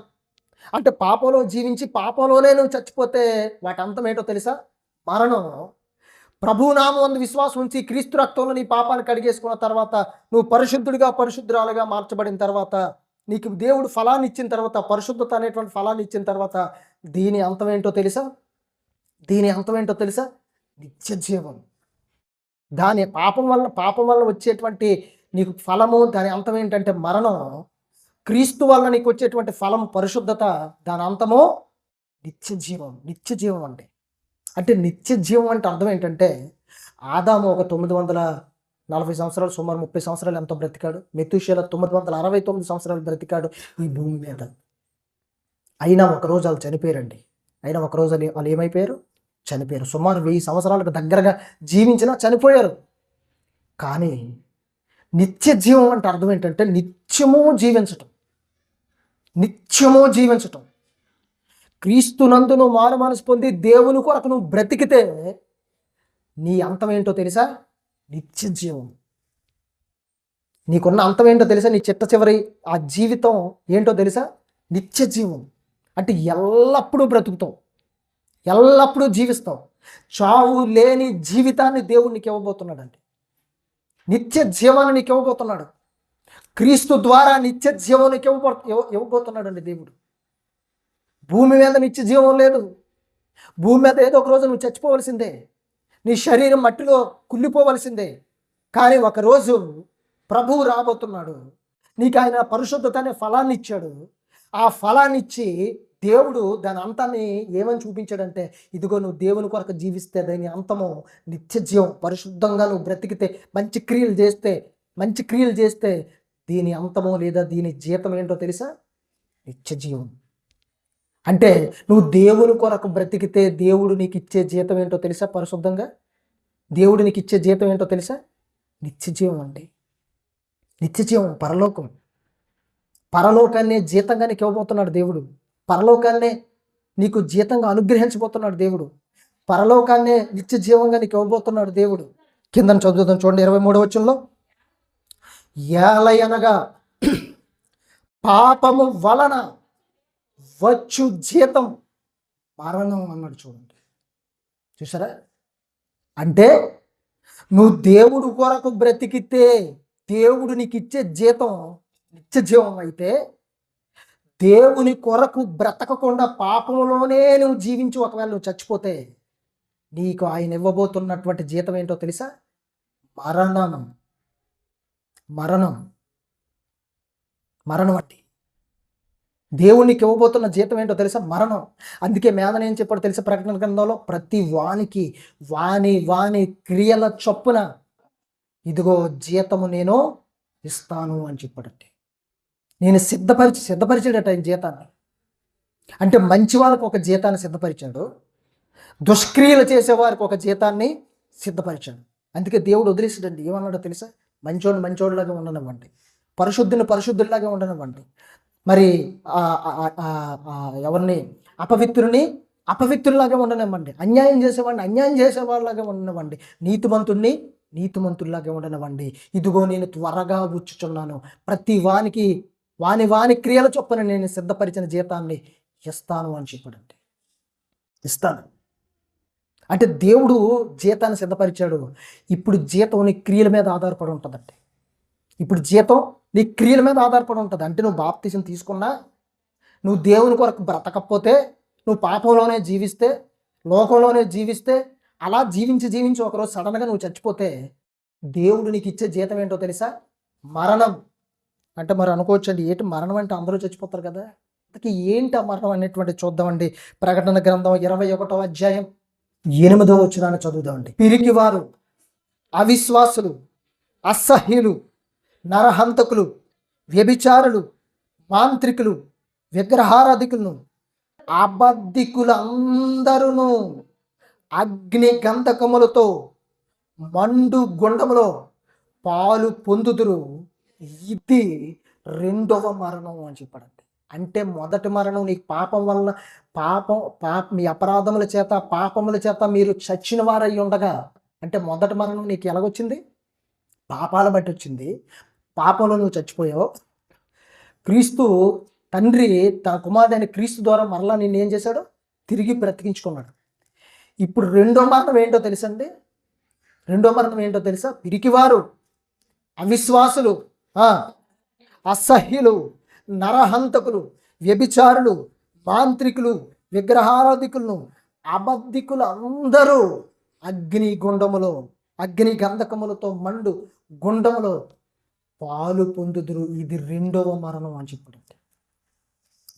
అంటే పాపంలో జీవించి పాపంలోనే నువ్వు చచ్చిపోతే వాటి అంతం ఏంటో తెలుసా? మరణం. ప్రభునామం అందు విశ్వాసం ఉంచి క్రీస్తు రక్తంలో నీ పాపాన్ని కడిగేసుకున్న తర్వాత, నువ్వు పరిశుద్ధుడిగా, పరిశుద్ధురాలుగా మార్చబడిన తర్వాత, నీకు దేవుడు ఫలాన్ని ఇచ్చిన తర్వాత, పరిశుద్ధత అనేటువంటి ఫలాన్ని ఇచ్చిన తర్వాత, దీని అంతం ఏంటో తెలుసా? దీని అంతం ఏంటో తెలుసా? నిత్య జీవం. దాని పాపం వల్ల వచ్చేటువంటి నీకు ఫలము, దాని అంతం ఏంటంటే మరణం. క్రీస్తు వల్ల నీకు వచ్చేటువంటి ఫలం పరిశుద్ధత, దాని అంతము నిత్య జీవం. నిత్య జీవం అంటే నిత్య జీవం అంటే అర్థం ఏంటంటే, ఆదాము ఒక 940 సంవత్సరాలు, సుమారు 30 సంవత్సరాలు ఎంతో బ్రతికాడు. మెతూషేల 969 సంవత్సరాలు బ్రతికాడు ఈ భూమి మీద. అయినా ఒకరోజు వాళ్ళు చనిపోయారండి. అయినా ఒకరోజు వాళ్ళు ఏమైపోయారు? చనిపోయారు. సుమారు 1000 సంవత్సరాలకు దగ్గరగా జీవించినా చనిపోయారు. కానీ నిత్య జీవం అంటే అర్థం ఏంటంటే నిత్యము జీవించటం. నిత్యము జీవించటం. క్రీస్తునందు నువ్వు మారు మనసు పొంది దేవుని కొరకు నువ్వు బ్రతికితే నీ అంతం ఏంటో తెలుసా? నిత్య జీవం. నీకున్న అంతం ఏంటో తెలుసా? నీ చిట్ట చివరి ఆ జీవితం ఏంటో తెలుసా? నిత్య జీవం. అంటే ఎల్లప్పుడూ బ్రతుకుతావు, ఎల్లప్పుడూ జీవిస్తావు. చావు లేని జీవితాన్ని దేవుడు నీకు ఇవ్వబోతున్నాడండి. నిత్య జీవాన్ని నీకు ఇవ్వబోతున్నాడు. క్రీస్తు ద్వారా నిత్య జీవం నీకు ఇవ్వబోతున్నాడండి దేవుడు. భూమి మీద నిత్య జీవం లేదు. భూమి మీద ఏదో ఒక రోజు నువ్వు చచ్చిపోవలసిందే. నీ శరీరం మట్టిలో కుళ్ళిపోవలసిందే. కానీ ఒకరోజు ప్రభువు రాబోతున్నాడు. నీకు ఆయన పరిశుద్ధత అనే ఫలాన్ని ఇచ్చాడు. ఆ ఫలాన్ని ఇచ్చి దేవుడు దాని అంతాన్ని ఏమని చూపించాడంటే, ఇదిగో నువ్వు దేవుని కొరకు జీవిస్తే దాని అంతము నిత్య జీవం. పరిశుద్ధంగా నువ్వు బ్రతికితే, మంచి క్రియలు చేస్తే దీని అంతము లేదా దీని జీతం ఏంటో తెలుసా? నిత్య జీవం. అంటే నువ్వు దేవుని కొరకు బ్రతికితే దేవుడు నీకు ఇచ్చే జీతం ఏంటో తెలుసా? పరిశుద్ధంగా దేవుడు నీకు ఇచ్చే జీతం ఏంటో తెలుసా? నిత్య జీవం అండి. నిత్య జీవం, పరలోకాన్నే జీతంగా నీకు ఇవ్వబోతున్నాడు దేవుడు. పరలోకాన్నే నీకు జీతంగా అనుగ్రహించబోతున్నాడు దేవుడు. పరలోకాన్నే నిత్య జీవంగా నీకు ఇవ్వబోతున్నాడు దేవుడు. కింద చదువుతాం చూడండి, 23వ వచనంలో, ఏలయనగా పాపము వలన వచ్చు జీతం మరణం అన్నాడు. చూడండి, చూసారా? అంటే నువ్వు దేవుడు కొరకు బ్రతికితే దేవుడు నీకు ఇచ్చే జీతం నిత్య జీవం అయితే, దేవుని కొరకు బ్రతకకుండా పాపంలోనే నువ్వు జీవించి ఒకవేళ నువ్వు చచ్చిపోతే నీకు ఆయన ఇవ్వబోతున్నటువంటి జీతం ఏంటో తెలుసా? మరణం అంటే దేవునికి ఇవ్వబోతున్న జీతం ఏంటో తెలుసా? మరణం. అందుకే మేదన ఏం చెప్పాడు తెలుసా? ప్రకటన గ్రంథంలో, ప్రతి వానికి వాని క్రియల చొప్పున ఇదిగో జీతము నేను ఇస్తాను అని చెప్పాడంటే, నేను సిద్ధపరిచాడట ఆయన జీతాన్ని. అంటే మంచి వాళ్ళకు ఒక జీతాన్ని సిద్ధపరిచాడు, దుష్క్రియలు చేసేవారికి ఒక జీతాన్ని సిద్ధపరిచాడు. అందుకే దేవుడు వదిలేసాడండి. ఏమన్నాడో తెలుసా? మంచోడిలాగా ఉండనివ్వండి, పరిశుద్ధుల్లాగా ఉండనివ్వండి, మరి ఎవరిని అపవిత్రుల్లాగా ఉండనివ్వండి, అన్యాయం చేసేవాళ్ళలాగా ఉండనివ్వండి, నీతిమంతుల్లాగా ఉండనివ్వండి. ఇదిగో నేను త్వరగా వచ్చుచున్నాను, ప్రతి వానికి వాని క్రియల చొప్పున నేను సిద్ధపరిచిన జీతాన్ని ఇస్తాను అని చెప్పాడండి. ఇస్తాను అంటే దేవుడు జీతాన్ని సిద్ధపరిచాడు. ఇప్పుడు జీతం నీ క్రియల మీద ఆధారపడి ఉంటుందండి. ఇప్పుడు జీతం నీ క్రియల మీద ఆధారపడి ఉంటుంది. అంటే నువ్వు బాప్తిసం తీసుకున్నా, నువ్వు దేవుని కొరకు బ్రతకపోతే, నువ్వు పాపంలోనే జీవిస్తే, లోకంలోనే జీవిస్తే, అలా జీవించి ఒకరోజు సడన్గా నువ్వు చచ్చిపోతే దేవుడు నీకు ఇచ్చే జీతం ఏంటో తెలుసా? మరణం. అంటే మరి అనుకోవచ్చండి, ఏంటి మరణం అంటే అందరూ చచ్చిపోతారు కదా, ఏంటి ఆ మరణం అనేటువంటి చూద్దామండి. ప్రకటన గ్రంథం 21వ అధ్యాయం 8వ వచనాన్ని చదువుదామండి. పిరికివారు, అవిశ్వాసులు, అసహ్యులు, నరహంతకులు, వ్యభిచారులు, మాంత్రికులు, విగ్రహారాధికులను, అబద్ధికులందరూ అగ్ని గంధకములతో మండు గుండములో పాలు పొందుదురు. ఇది రెండవ మరణం అని చెప్పాడండి. అంటే మొదటి మరణం నీకు పాపం మీ అపరాధముల చేత పాపముల చేత మీరు చచ్చిన వారై ఉండగా, అంటే మొదటి మరణం నీకు ఎలాగొచ్చింది? పాపాల బట్టి వచ్చింది. పాపంలో నువ్వు చచ్చిపోయావు. క్రీస్తు తండ్రి తన కుమారుడైన క్రీస్తు ద్వారా మరలా నిన్ను ఏం చేశాడు? తిరిగి బ్రతికించుకున్నాడు. ఇప్పుడు రెండో మరణం ఏంటో తెలుసా? పిరికివారు, అవిశ్వాసులు, అసహ్యులు, నరహంతకులు, వ్యభిచారులు, మాంత్రికులు, విగ్రహారాధికులను, అబద్ధికులు అందరూ అగ్ని గంధకములతో మండు గుండములో పాలు పొందుదురు. ఇది రెండవ మరణం అని చెప్పాడు.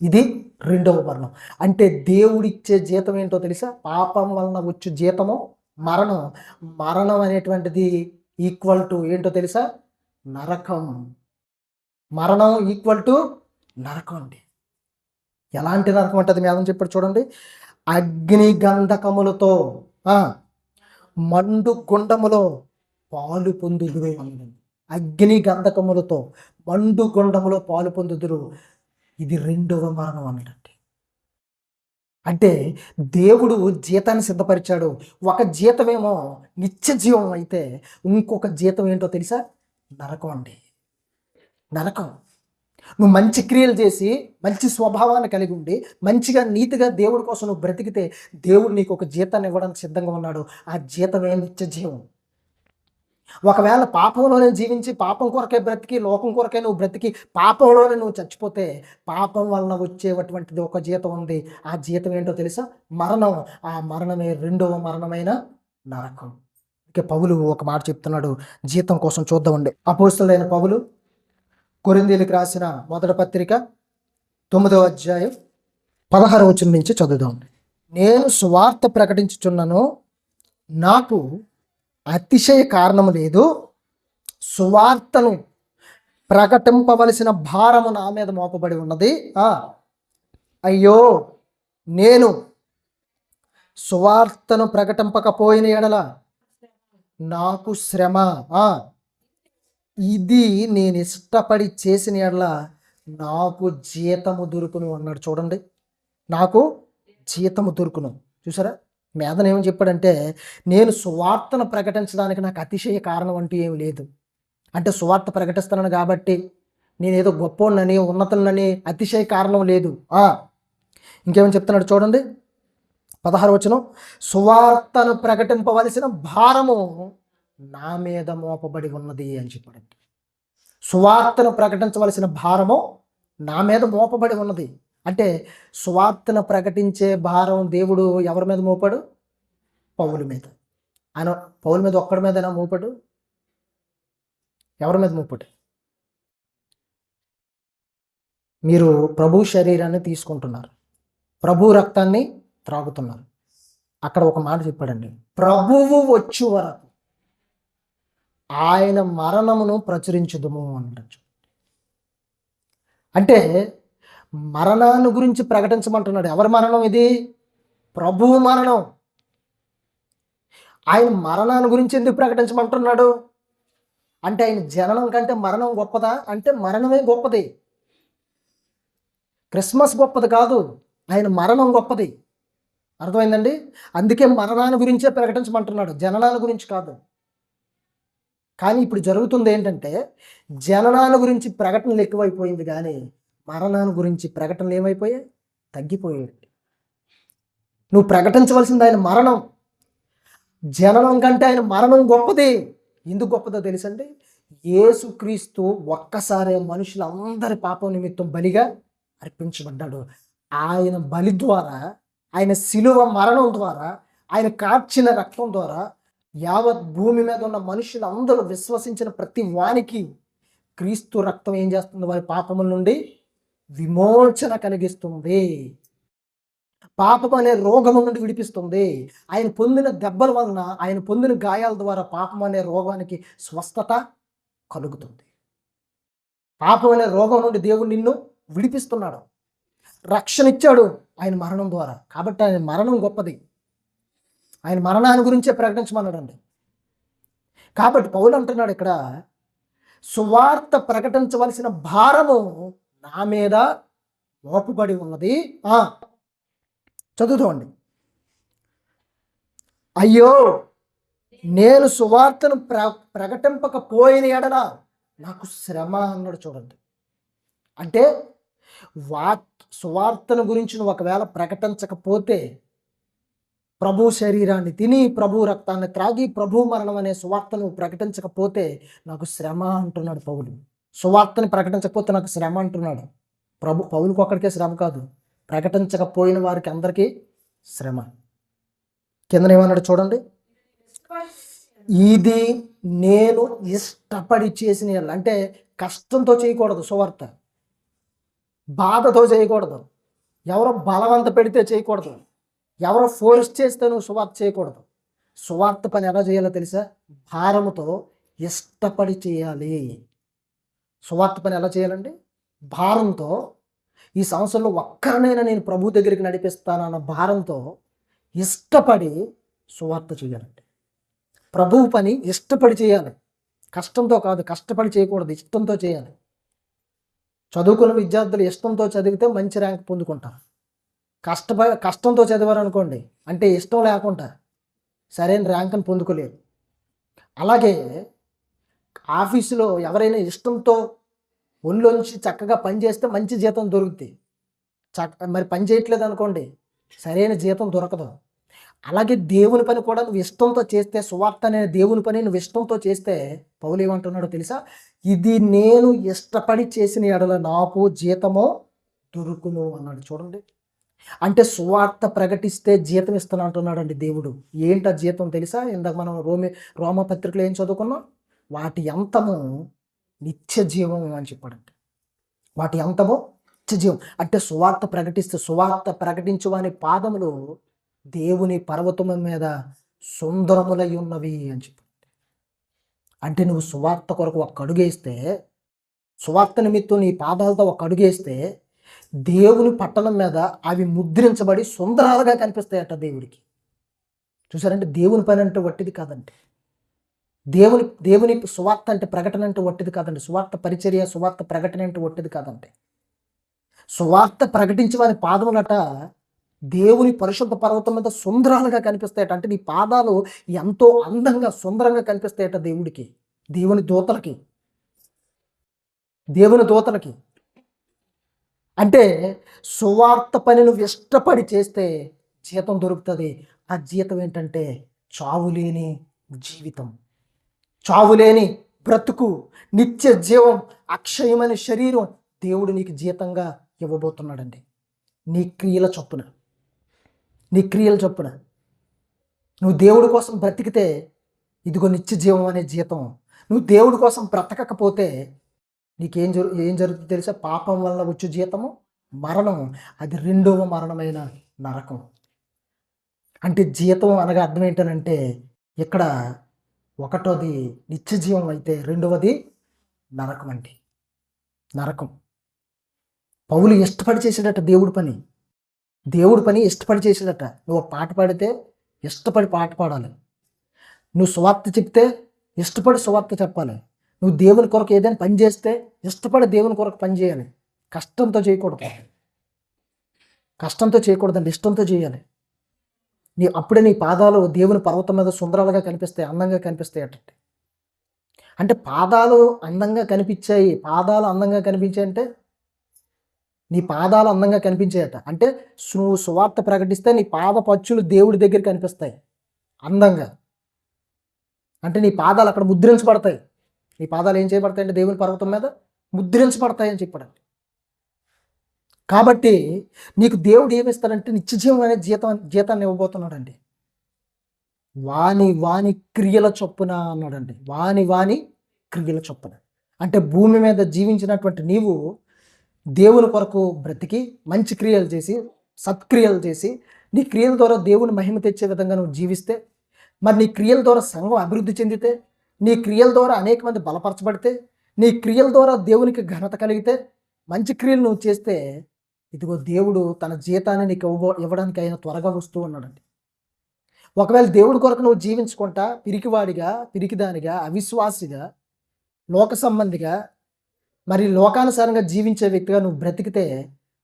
ఇది రెండవ మరణం. అంటే దేవుడిచ్చే జీతం ఏంటో తెలుసా? పాపం వలన వచ్చే జీతము మరణం. మరణం అనేటువంటిది ఈక్వల్ టు ఏంటో తెలుసా? నరకం. మరణం ఈక్వల్ టు నరకం అండి. ఎలాంటి నరకం అంటే అది మేదం చెప్పాడు చూడండి. అగ్ని గంధకములతో మండు గుండములో పాలు పొందుదురు. అగ్ని గంధకములతో మండు గుండములో పాలు పొందుదురు. ఇది రెండవ మరణం అన్నట్టు. అంటే దేవుడు జీతాన్ని సిద్ధపరిచాడు. ఒక జీతమేమో నిత్య జీవం అయితే, ఇంకొక జీతం ఏంటో తెలుసా? నరకం అండి. నరకం. నువ్వు మంచి క్రియలు చేసి మంచి స్వభావాన్ని కలిగి ఉండి మంచిగా నీతిగా దేవుడి కోసం నువ్వు బ్రతికితే దేవుడు నీకు ఒక జీతాన్ని ఇవ్వడానికి సిద్ధంగా ఉన్నాడు. ఆ జీతమే నిత్య జీవం. ఒకవేళ పాపంలోనే జీవించి పాపం కొరకే బ్రతికి లోకం కొరకే నువ్వు బ్రతికి పాపంలోనే నువ్వు చచ్చిపోతే పాపం వలన వచ్చేటటువంటిది ఒక జీతం ఉంది. ఆ జీతం ఏంటో తెలుసా? మరణం. ఆ మరణమే రెండవ మరణమైన నరకం. ఇక పౌలు ఒక మాట చెప్తున్నాడు, జీతం కోసం చూద్దామండి. అపోస్తలుడైన పౌలు కొరింథీయులకు రాసిన మొదటి పత్రిక 9వ అధ్యాయం 16వ వచనం నుంచి చదువుదాం. నేను సువార్త ప్రకటించుచున్నాను, నాకు అతిశయ కారణము లేదు. సువార్తను ప్రకటింపవలసిన భారము నా మీద మోపబడి ఉన్నది. అయ్యో, నేను సువార్తను ప్రకటింపకపోయిన ఎడల నాకు శ్రమ. ఇది నేను ఇష్టపడి చేసిన ఎడల నాకు జీతము దొరుకును అన్నాడు. చూడండి, నాకు జీతము దొరుకును. చూసారా, మేధన ఏమని చెప్పాడంటే, నేను సువార్తను ప్రకటించడానికి నాకు అతిశయ కారణం అంటూ ఏమి లేదు. అంటే సువార్త ప్రకటిస్తున్నాను కాబట్టి నేనేదో గొప్పోడినని ఉన్నతులనని అతిశయ కారణం లేదు. ఇంకేమని చెప్తున్నాడు చూడండి, 16వ వచనం. సువార్తను ప్రకటింపవలసిన భారము నా మీద మోపబడి ఉన్నది అని చెప్పాడండి. సువార్తను ప్రకటించవలసిన భారము నా మీద మోపబడి ఉన్నది. అంటే సువార్తను ప్రకటించే భారం దేవుడు ఎవరి మీద మోపాడు? పౌలు మీద. ఆయన పౌలు మీద ఒక్కడి మీదైనా మోపాడు? ఎవరి మీద మోపాడు? మీరు ప్రభు శరీరాన్ని తీసుకుంటున్నారు, ప్రభు రక్తాన్ని త్రాగుతున్నారు. అక్కడ ఒక మాట చెప్పాడండి, ప్రభువు వచ్చు వరకు ఆయన మరణమును ప్రచురించుదుము అనొచ్చు. అంటే మరణాన్ని గురించి ప్రకటించమంటున్నాడు. ఎవరి మరణం ఇది? ప్రభువు మరణం. ఆయన మరణాన్ని గురించి ఎందుకు ప్రకటించమంటున్నాడు అంటే, ఆయన జననం కంటే మరణం గొప్పదా అంటే మరణమే గొప్పది. క్రిస్మస్ గొప్పది కాదు, ఆయన మరణం గొప్పది. అర్థమైందండి? అందుకే మరణాన్ని గురించే ప్రకటించమంటున్నాడు, జననాన్ని గురించి కాదు. కానీ ఇప్పుడు జరుగుతుంది ఏంటంటే, జననాన్ని గురించి ప్రకటనలు ఎక్కువైపోయింది, కానీ మరణాన్ని గురించి ప్రకటనలు ఏమైపోయాయి? తగ్గిపోయాయి. నువ్వు ప్రకటించవలసింది ఆయన మరణం. జననం కంటే ఆయన మరణం గొప్పది. ఎందుకు గొప్పదో తెలుసండి? యేసుక్రీస్తు ఒక్కసారి మనుషులందరి పాపం నిమిత్తం బలిగా అర్పించబడ్డాడు. ఆయన బలి ద్వారా, ఆయన శిలువ మరణం ద్వారా, ఆయన కార్చిన రక్తం ద్వారా యావత్ భూమి మీద ఉన్న మనుషులందరూ విశ్వసించిన ప్రతి వానికి క్రీస్తు రక్తం ఏం చేస్తుంది? వారి పాపముల నుండి విమోచన కలిగిస్తుంది. పాపం అనే రోగము నుండి విడిపిస్తుంది. ఆయన పొందిన దెబ్బల వలన, ఆయన పొందిన గాయాల ద్వారా పాపం అనే రోగానికి స్వస్థత కలుగుతుంది. పాపం అనే రోగం నుండి దేవుడు నిన్ను విడిపిస్తున్నాడు, రక్షణ ఇచ్చాడు ఆయన మరణం ద్వారా. కాబట్టి ఆయన మరణం గొప్పది. ఆయన మరణాన్ని గురించే ప్రకటించమన్నాడండి. కాబట్టి పౌలు అంటున్నాడు ఇక్కడ, సువార్త ప్రకటించవలసిన భారము నా మీద మోపబడి ఉన్నది. చదువుతోండి. అయ్యో, నేను సువార్తను ప్రకటింపకపోయిన ఎడల నాకు శ్రమ అన్నాడు. చూడండి, అంటే సువార్తను గురించి నువ్వు ఒకవేళ ప్రకటించకపోతే, ప్రభు శరీరాన్ని తిని ప్రభు రక్తాన్ని త్రాగి ప్రభు మరణం అనే సువార్తను ప్రకటించకపోతే నాకు శ్రమ అంటున్నాడు పౌలు. సువార్తని ప్రకటించకపోతే నాకు శ్రమ అంటున్నాడు. పౌలుకు ఒక్కడికే శ్రమ కాదు, ప్రకటించకపోయిన వారికి అందరికీ శ్రమ. కిందనేమన్నాడు చూడండి, ఇది నేను ఇష్టపడి చేసిన, అంటే కష్టంతో చేయకూడదు సువార్త, బాధతో చేయకూడదు, ఎవరో బలవంత పెడితే చేయకూడదు, ఎవరో ఫోర్స్ చేస్తే నువ్వు సువార్త చేయకూడదు. సువార్త పని ఎలా చేయాలో తెలుసా? భారముతో ఇష్టపడి చేయాలి. సువార్త పని ఎలా చేయాలండి? భారంతో. ఈ సంవత్సరంలో ఒక్కరినైనా నేను ప్రభు దగ్గరికి నడిపిస్తానన్న భారంతో ఇష్టపడి సువార్త చేయాలండి. ప్రభువు పని ఇష్టపడి చేయాలి, కష్టంతో కాదు. కష్టపడి చేయకూడదు, ఇష్టంతో చేయాలి. చదువుకున్న విద్యార్థులు ఇష్టంతో చదివితే మంచి ర్యాంక్ పొందుకుంటారు. కష్టంతో చదివారు అనుకోండి, అంటే ఇష్టం లేకుండా సరైన ర్యాంకును పొందుకోలేరు. అలాగే ఆఫీసులో ఎవరైనా ఇష్టంతో ఒళ్ళొంచి చక్కగా పని చేస్తే మంచి జీతం దొరుకుతుంది. మరి పని చేయట్లేదు అనుకోండి, సరైన జీతం దొరకదు. అలాగే దేవుని పని కూడా నువ్వు ఇష్టంతో చేస్తే, సువార్త అనే దేవుని పని నువ్వు ఇష్టంతో చేస్తే, పౌలు ఏమంటున్నాడో తెలుసా? ఇది నేను ఇష్టపడి చేసిన ఎడల నాకు జీతమో దొరుకును అన్నాడు. చూడండి, అంటే సువార్త ప్రకటిస్తే జీతం ఇస్తాను అంటున్నాడండి దేవుడు. ఏంటి ఆ జీతం తెలుసా? ఇందాక మనం రోమ పత్రికలో ఏం చదువుకున్నాం? వాటి అంతము నిత్య జీవం అని చెప్పాడండి. వాటి అంతము నిత్య జీవం. అంటే సువార్త ప్రకటిస్తే, సువార్త ప్రకటించు వాని పాదములు దేవుని పర్వతము మీద సుందరములై ఉన్నవి అని చెప్పి. అంటే నువ్వు సువార్త కొరకు ఒక అడుగేస్తే, సువార్త నిమిత్తం నీ పాదాలతో ఒక అడుగేస్తే, దేవుని పట్టణం మీద అవి ముద్రించబడి సుందరాలుగా కనిపిస్తాయట దేవుడికి. చూసారంటే దేవుని పని అంటే వట్టిది కాదండి. దేవుని సువార్త అంటే ప్రకటన అంటే వట్టిది కాదండి. సువార్త పరిచర్య, సువార్త ప్రకటన అంటే వట్టిది కాదండి. సువార్త ప్రకటించి వారి పాదములట దేవుని పరిశుద్ధ పర్వతం మీద సుందరాలుగా కనిపిస్తాయట. అంటే నీ పాదాలు ఎంతో అందంగా సుందరంగా కనిపిస్తాయట దేవుడికి, దేవుని దూతలకి. అంటే సువార్త పని నువ్వు ఇష్టపడి చేస్తే జీతం దొరుకుతుంది. ఆ జీతం ఏంటంటే చావులేని జీవితం, చావులేని బ్రతుకు, నిత్య జీవం, అక్షయమైన శరీరం దేవుడు నీకు జీతంగా ఇవ్వబోతున్నాడండి. నీ క్రియల చొప్పున నువ్వు దేవుడి కోసం బ్రతికితే ఇదిగో నిత్య జీవం అనే జీతం. నువ్వు దేవుడి కోసం బ్రతకకపోతే నీకేం జరుగుతుందో తెలుసా? పాపం వల్ల వచ్చే జీతము మరణం, అది రెండవ మరణమైన నరకం. అంటే జీతం అనగా అర్థం ఏంటనంటే, ఇక్కడ ఒకటోది నిత్య జీవం అయితే రెండవది నరకం అండి. నరకం. పౌలు ఇష్టపడి చేసేటట్టు దేవుడి పని ఇష్టపడి చేసేదట. నువ్వు పాట పాడితే ఇష్టపడి పాట పాడాలి. నువ్వు సువార్త చెప్తే ఇష్టపడి సువార్త చెప్పాలి. నువ్వు దేవుని కొరకు ఏదైనా పని చేస్తే ఇష్టపడి దేవుని కొరకు పని చేయాలి. కష్టంతో చేయకూడదండి, ఇష్టంతో చేయాలి. అప్పుడే నీ పాదాలు దేవుని పర్వతం మీద సుందరాలుగా కనిపిస్తాయి, అందంగా కనిపిస్తాయి అటండి. అంటే పాదాలు అందంగా కనిపించాయి, అంటే నీ పాదాలు అందంగా కనిపించాయట. అంటే నువ్వు సువార్త ప్రకటిస్తే నీ పాద పచ్చులు దేవుడి దగ్గర కనిపిస్తాయి అందంగా. అంటే నీ పాదాలు అక్కడ ముద్రించబడతాయి. నీ పాదాలు ఏం చేయబడతాయి అంటే దేవుని పర్వతం మీద ముద్రించబడతాయి అని చెప్పాడండి. కాబట్టి నీకు దేవుడు ఏమిస్తాడంటే నిత్యజీవం అనే జీతాన్ని ఇవ్వబోతున్నాడండి. వాని క్రియల చొప్పున అన్నాడండి. వాని క్రియల చొప్పున అంటే భూమి మీద జీవించినటువంటి నీవు దేవుని కొరకు బ్రతికి మంచి క్రియలు చేసి, సత్క్రియలు చేసి, నీ క్రియల ద్వారా దేవుని మహిమ తెచ్చే విధంగా నువ్వు జీవిస్తే, మరి నీ క్రియల ద్వారా సంఘం అభివృద్ధి చెందితే, నీ క్రియల ద్వారా అనేక మంది బలపరచబడితే, నీ క్రియల ద్వారా దేవునికి ఘనత కలిగితే, మంచి క్రియలు నువ్వు చేస్తే, ఇదిగో దేవుడు తన జీతాన్ని నీకు ఇవ్వడానికి ఆయన త్వరగా వస్తూ ఉన్నాడండి. ఒకవేళ దేవుడి కొరకు నువ్వు జీవించుకుంటా పిరికివాడిగా, పిరికిదానిగా, అవిశ్వాసిగా, లోక సంబంధిగా, మరి లోకానుసారంగా జీవించే వ్యక్తిగా నువ్వు బ్రతికితే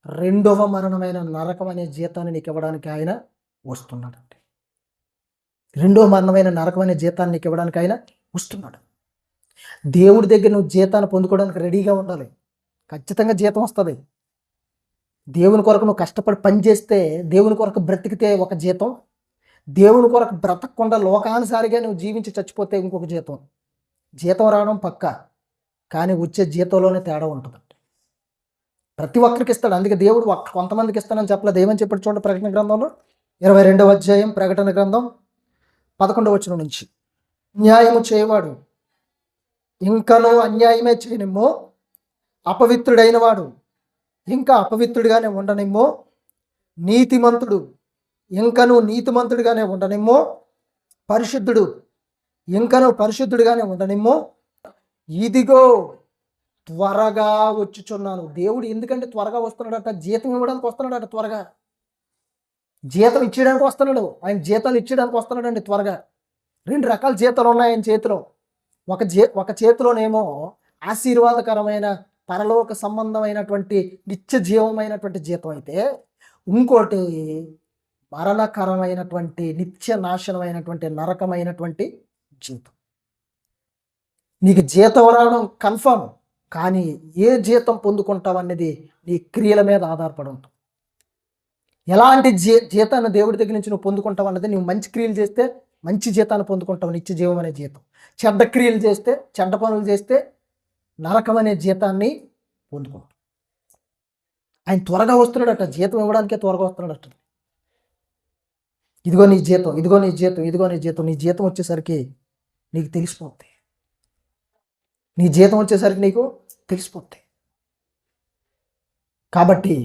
రెండవ మరణమైన నరకం అనే జీతాన్ని నీకు ఇవ్వడానికి ఆయన వస్తున్నాడండి. రెండవ మరణమైన నరకం అనే జీతాన్ని నీకు ఇవ్వడానికి ఆయన వస్తున్నాడు. దేవుడి దగ్గర నువ్వు జీతాన్ని పొందుకోవడానికి రెడీగా ఉండాలి. ఖచ్చితంగా జీతం వస్తుంది. దేవుని కొరకు నువ్వు కష్టపడి పని చేస్తే, దేవుని కొరకు బ్రతికితే ఒక జీతం, దేవుని కొరకు బ్రతకకుండా లోకానుసారిగా నువ్వు జీవించి చచ్చిపోతే ఇంకొక జీతం రావడం పక్కా, కానీ వచ్చే జీతంలోనే తేడా ఉంటుందండి. ప్రతి ఒక్కరికి ఇస్తాడు. అందుకే దేవుడు కొంతమందికి ఇస్తానని చెప్పలేదు. ఏమని చెప్పాడు చూడండి, ప్రకటన గ్రంథంలో 22వ అధ్యాయం, ప్రకటన గ్రంథం 11వ వచనం నుంచి. అన్యాయము చేయవాడు ఇంకనూ అన్యాయమే చేయనిమ్మో, అపవిత్రుడైన వాడు ఇంకా అపవిత్రుడిగానే ఉండనిమ్మో, నీతిమంతుడు ఇంకనూ నీతిమంతుడిగానే ఉండనిమ్మో, పరిశుద్ధుడు ఇంకనూ పరిశుద్ధుడిగానే ఉండనిమ్మో, ఇదిగో త్వరగా వచ్చుచున్నాను. దేవుడు ఎందుకంటే త్వరగా వస్తున్నాడట? జీతం ఇవ్వడానికి వస్తున్నాడట. త్వరగా జీతం ఇచ్చేయడానికి వస్తున్నాడు. ఆయన జీతాలు ఇచ్చేయడానికి వస్తున్నాడండి త్వరగా. 2 రకాల జీతాలు ఉన్నాయి ఆయన చేతిలో. ఒక చేతిలోనేమో ఆశీర్వాదకరమైన పరలోక సంబంధమైనటువంటి నిత్య జీవమైనటువంటి జీతం అయితే, ఇంకోటి మరణకరమైనటువంటి నిత్య నాశనమైనటువంటి నరకమైనటువంటి జీతం. నీకు జీతం రావడం కన్ఫర్మ్, కానీ ఏ జీతం పొందుకుంటావు అనేది నీ క్రియల మీద ఆధారపడి ఉంటుంది. ఎలాంటి జీతాన్ని దేవుడి దగ్గర నుంచి నువ్వు పొందుకుంటావు అన్నది, నువ్వు మంచి క్రియలు చేస్తే మంచి జీతాన్ని పొందుకుంటావు, నిత్య జీవం అనే జీతం. చెడ్డ క్రియలు చేస్తే, చెడ్డ పనులు చేస్తే నరకం అనే జీతాన్ని పొందుకుంటావు. ఆయన త్వరగా వస్తున్నాడట, జీతం ఇవ్వడానికే త్వరగా వస్తున్నాడట. ఇదిగో నీ జీతం, ఇదిగో నీ జీతం, ఇదిగో నీ జీతం. నీ జీతం వచ్చేసరికి నీకు తెలిసిపోద్ది. నీ జీతం వచ్చేసరికి నీకు తెలిసిపోద్ది. కాబట్టి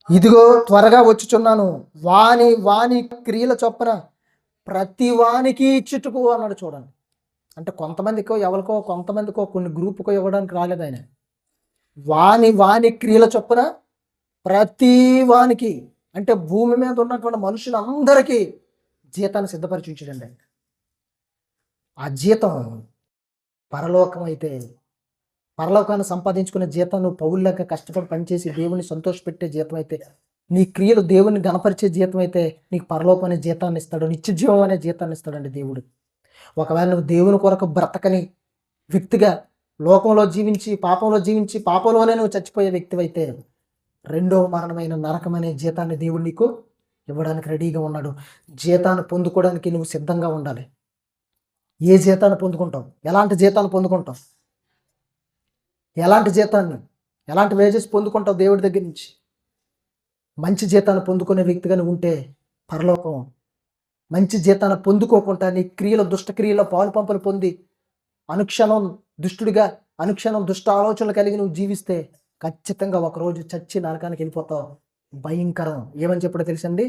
ఇదిగో త్వరగా వచ్చుచున్నాను, వాని వాని క్రియల చొప్పున ప్రతి వానికి ఇచ్చుటకు అన్నాడు. చూడండి, అంటే కొంతమందికో ఎవరికో కొంతమందికో కొన్ని గ్రూపుకో ఇవ్వడానికి రాలేదు ఆయన. వాని వాని క్రియల చొప్పున ప్రతి వానికి, అంటే భూమి మీద ఉన్నటువంటి మనుషులందరికీ జీతాన్ని సిద్ధపరిచి ఉంచాడండి. ఆ జీతం పరలోకం అయితే, పరలోకాన్ని సంపాదించుకునే జీతం నువ్వు పౌరులాగా కష్టపడి పనిచేసి దేవుని సంతోషపెట్టే జీతం అయితే, నీ క్రియలు దేవుని గణపరిచే జీతం అయితే నీకు పరలోకం అనే జీతాన్ని ఇస్తాడు, నిత్య జీవం అనే జీతాన్ని ఇస్తాడండి దేవుడు. ఒకవేళ నువ్వు దేవుని కొరకు బ్రతకని వ్యక్తిగా లోకంలో జీవించి పాపంలోనే నువ్వు చచ్చిపోయే వ్యక్తి అయితే, రెండో మరణమైన నరకం అనే జీతాన్ని దేవుడు నీకు ఇవ్వడానికి రెడీగా ఉన్నాడు. జీతాన్ని పొందుకోవడానికి నువ్వు సిద్ధంగా ఉండాలి. ఏ జీతాన్ని పొందుకుంటావు? ఎలాంటి జీతాన్ని పొందుకుంటావు? ఎలాంటి జీతాన్ని, ఎలాంటి వేజెస్ పొందుకుంటావు దేవుడి దగ్గర నుంచి? మంచి జీతాన్ని పొందుకునే వ్యక్తిగా నువ్వు ఉంటే పరలోకం. మంచి జీతాన్ని పొందుకోకుండా నీ క్రియల దుష్ట క్రియలో పాలు పంపులు పొంది అనుక్షణం దుష్టుడిగా, అనుక్షణం దుష్ట ఆలోచనలు కలిగి నువ్వు జీవిస్తే ఖచ్చితంగా ఒకరోజు చచ్చి నరకానికి వెళ్ళిపోతావు. భయంకరం. ఏమని చెప్పాడో తెలుసండి,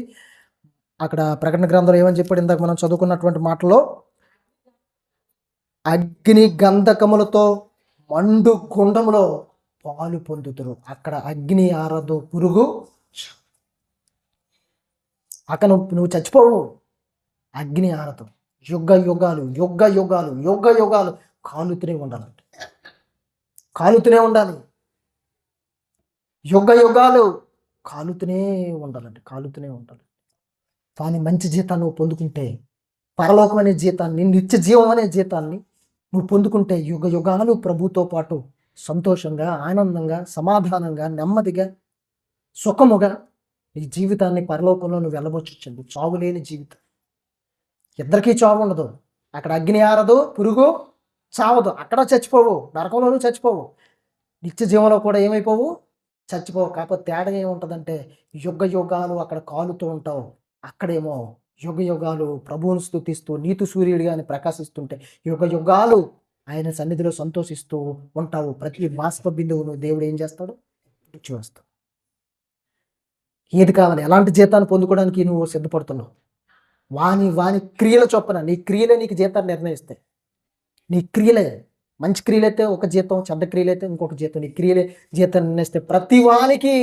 అక్కడ ప్రకటన గ్రంథంలో ఏమని చెప్పాడు? ఇందాక మనం చదువుకున్నటువంటి మాటలో, అగ్ని గంధకములతో మండు గుండములో పాలు పొందుతురు. అక్కడ అగ్ని ఆరదు, పురుగు అక్కడ నువ్వు చచ్చిపోవు. అగ్ని ఆరదు. యుగ యుగాలు యుగ యుగాలు యుగ యుగాలు కాలుతూనే ఉండాలంట. కాలుతూనే ఉండాలి. యుగ యుగాలు కాలుతూనే ఉండాలండి, కాలుతూనే ఉండాలి. కానీ మంచి జీతాన్ని నువ్వు పొందుకుంటే, పరలోకం అనే జీతాన్ని, నిత్య జీవం అనే జీతాన్ని నువ్వు పొందుకుంటే, యుగ యుగాలు ప్రభుతో పాటు సంతోషంగా, ఆనందంగా, సమాధానంగా, నెమ్మదిగా, సుఖముగా నీ జీవితాన్ని పరలోకంలో నువ్వు వెళ్ళబోచ్చండి. చావులేని జీవితం. ఇద్దరికీ చావు ఉండదు. అక్కడ అగ్ని ఆరదు, పురుగు చావదు. అక్కడ చచ్చిపోవు, నరకంలోనూ చచ్చిపోవు. నిత్య జీవంలో కూడా ఏమైపోవు? చచ్చిపోవు. కాకపోతే తేడా ఏముంటుందంటే, యుగ యుగాలు అక్కడ కాలుతూ ఉంటావు, అక్కడేమో యుగ యుగాలు ప్రభువును స్తుతిస్తూ నీతి సూర్యుడిగా ప్రకాశిస్తుంటే యుగ యుగాలు ఆయన సన్నిధిలో సంతోషిస్తూ ఉంటావు. ప్రతి బాష్ప బిందువును దేవుడు ఏం చేస్తాడు? చూస్తాడు. ఏది కావాలి? ఎలాంటి జీతాన్ని పొందుకోవడానికి నువ్వు సిద్ధపడుతున్నావు? వాని వాని క్రియల చొప్పున, నీ క్రియలే నీకు జీతాన్ని నిర్ణయిస్తాయి. నీ క్రియలే, మంచి క్రియలైతే ఒక జీతం, చెడ్డ క్రియలైతే ఇంకొక జీతం. నీ క్రియలే జీతాన్ని నిర్ణయిస్తే ప్రతి వానికి,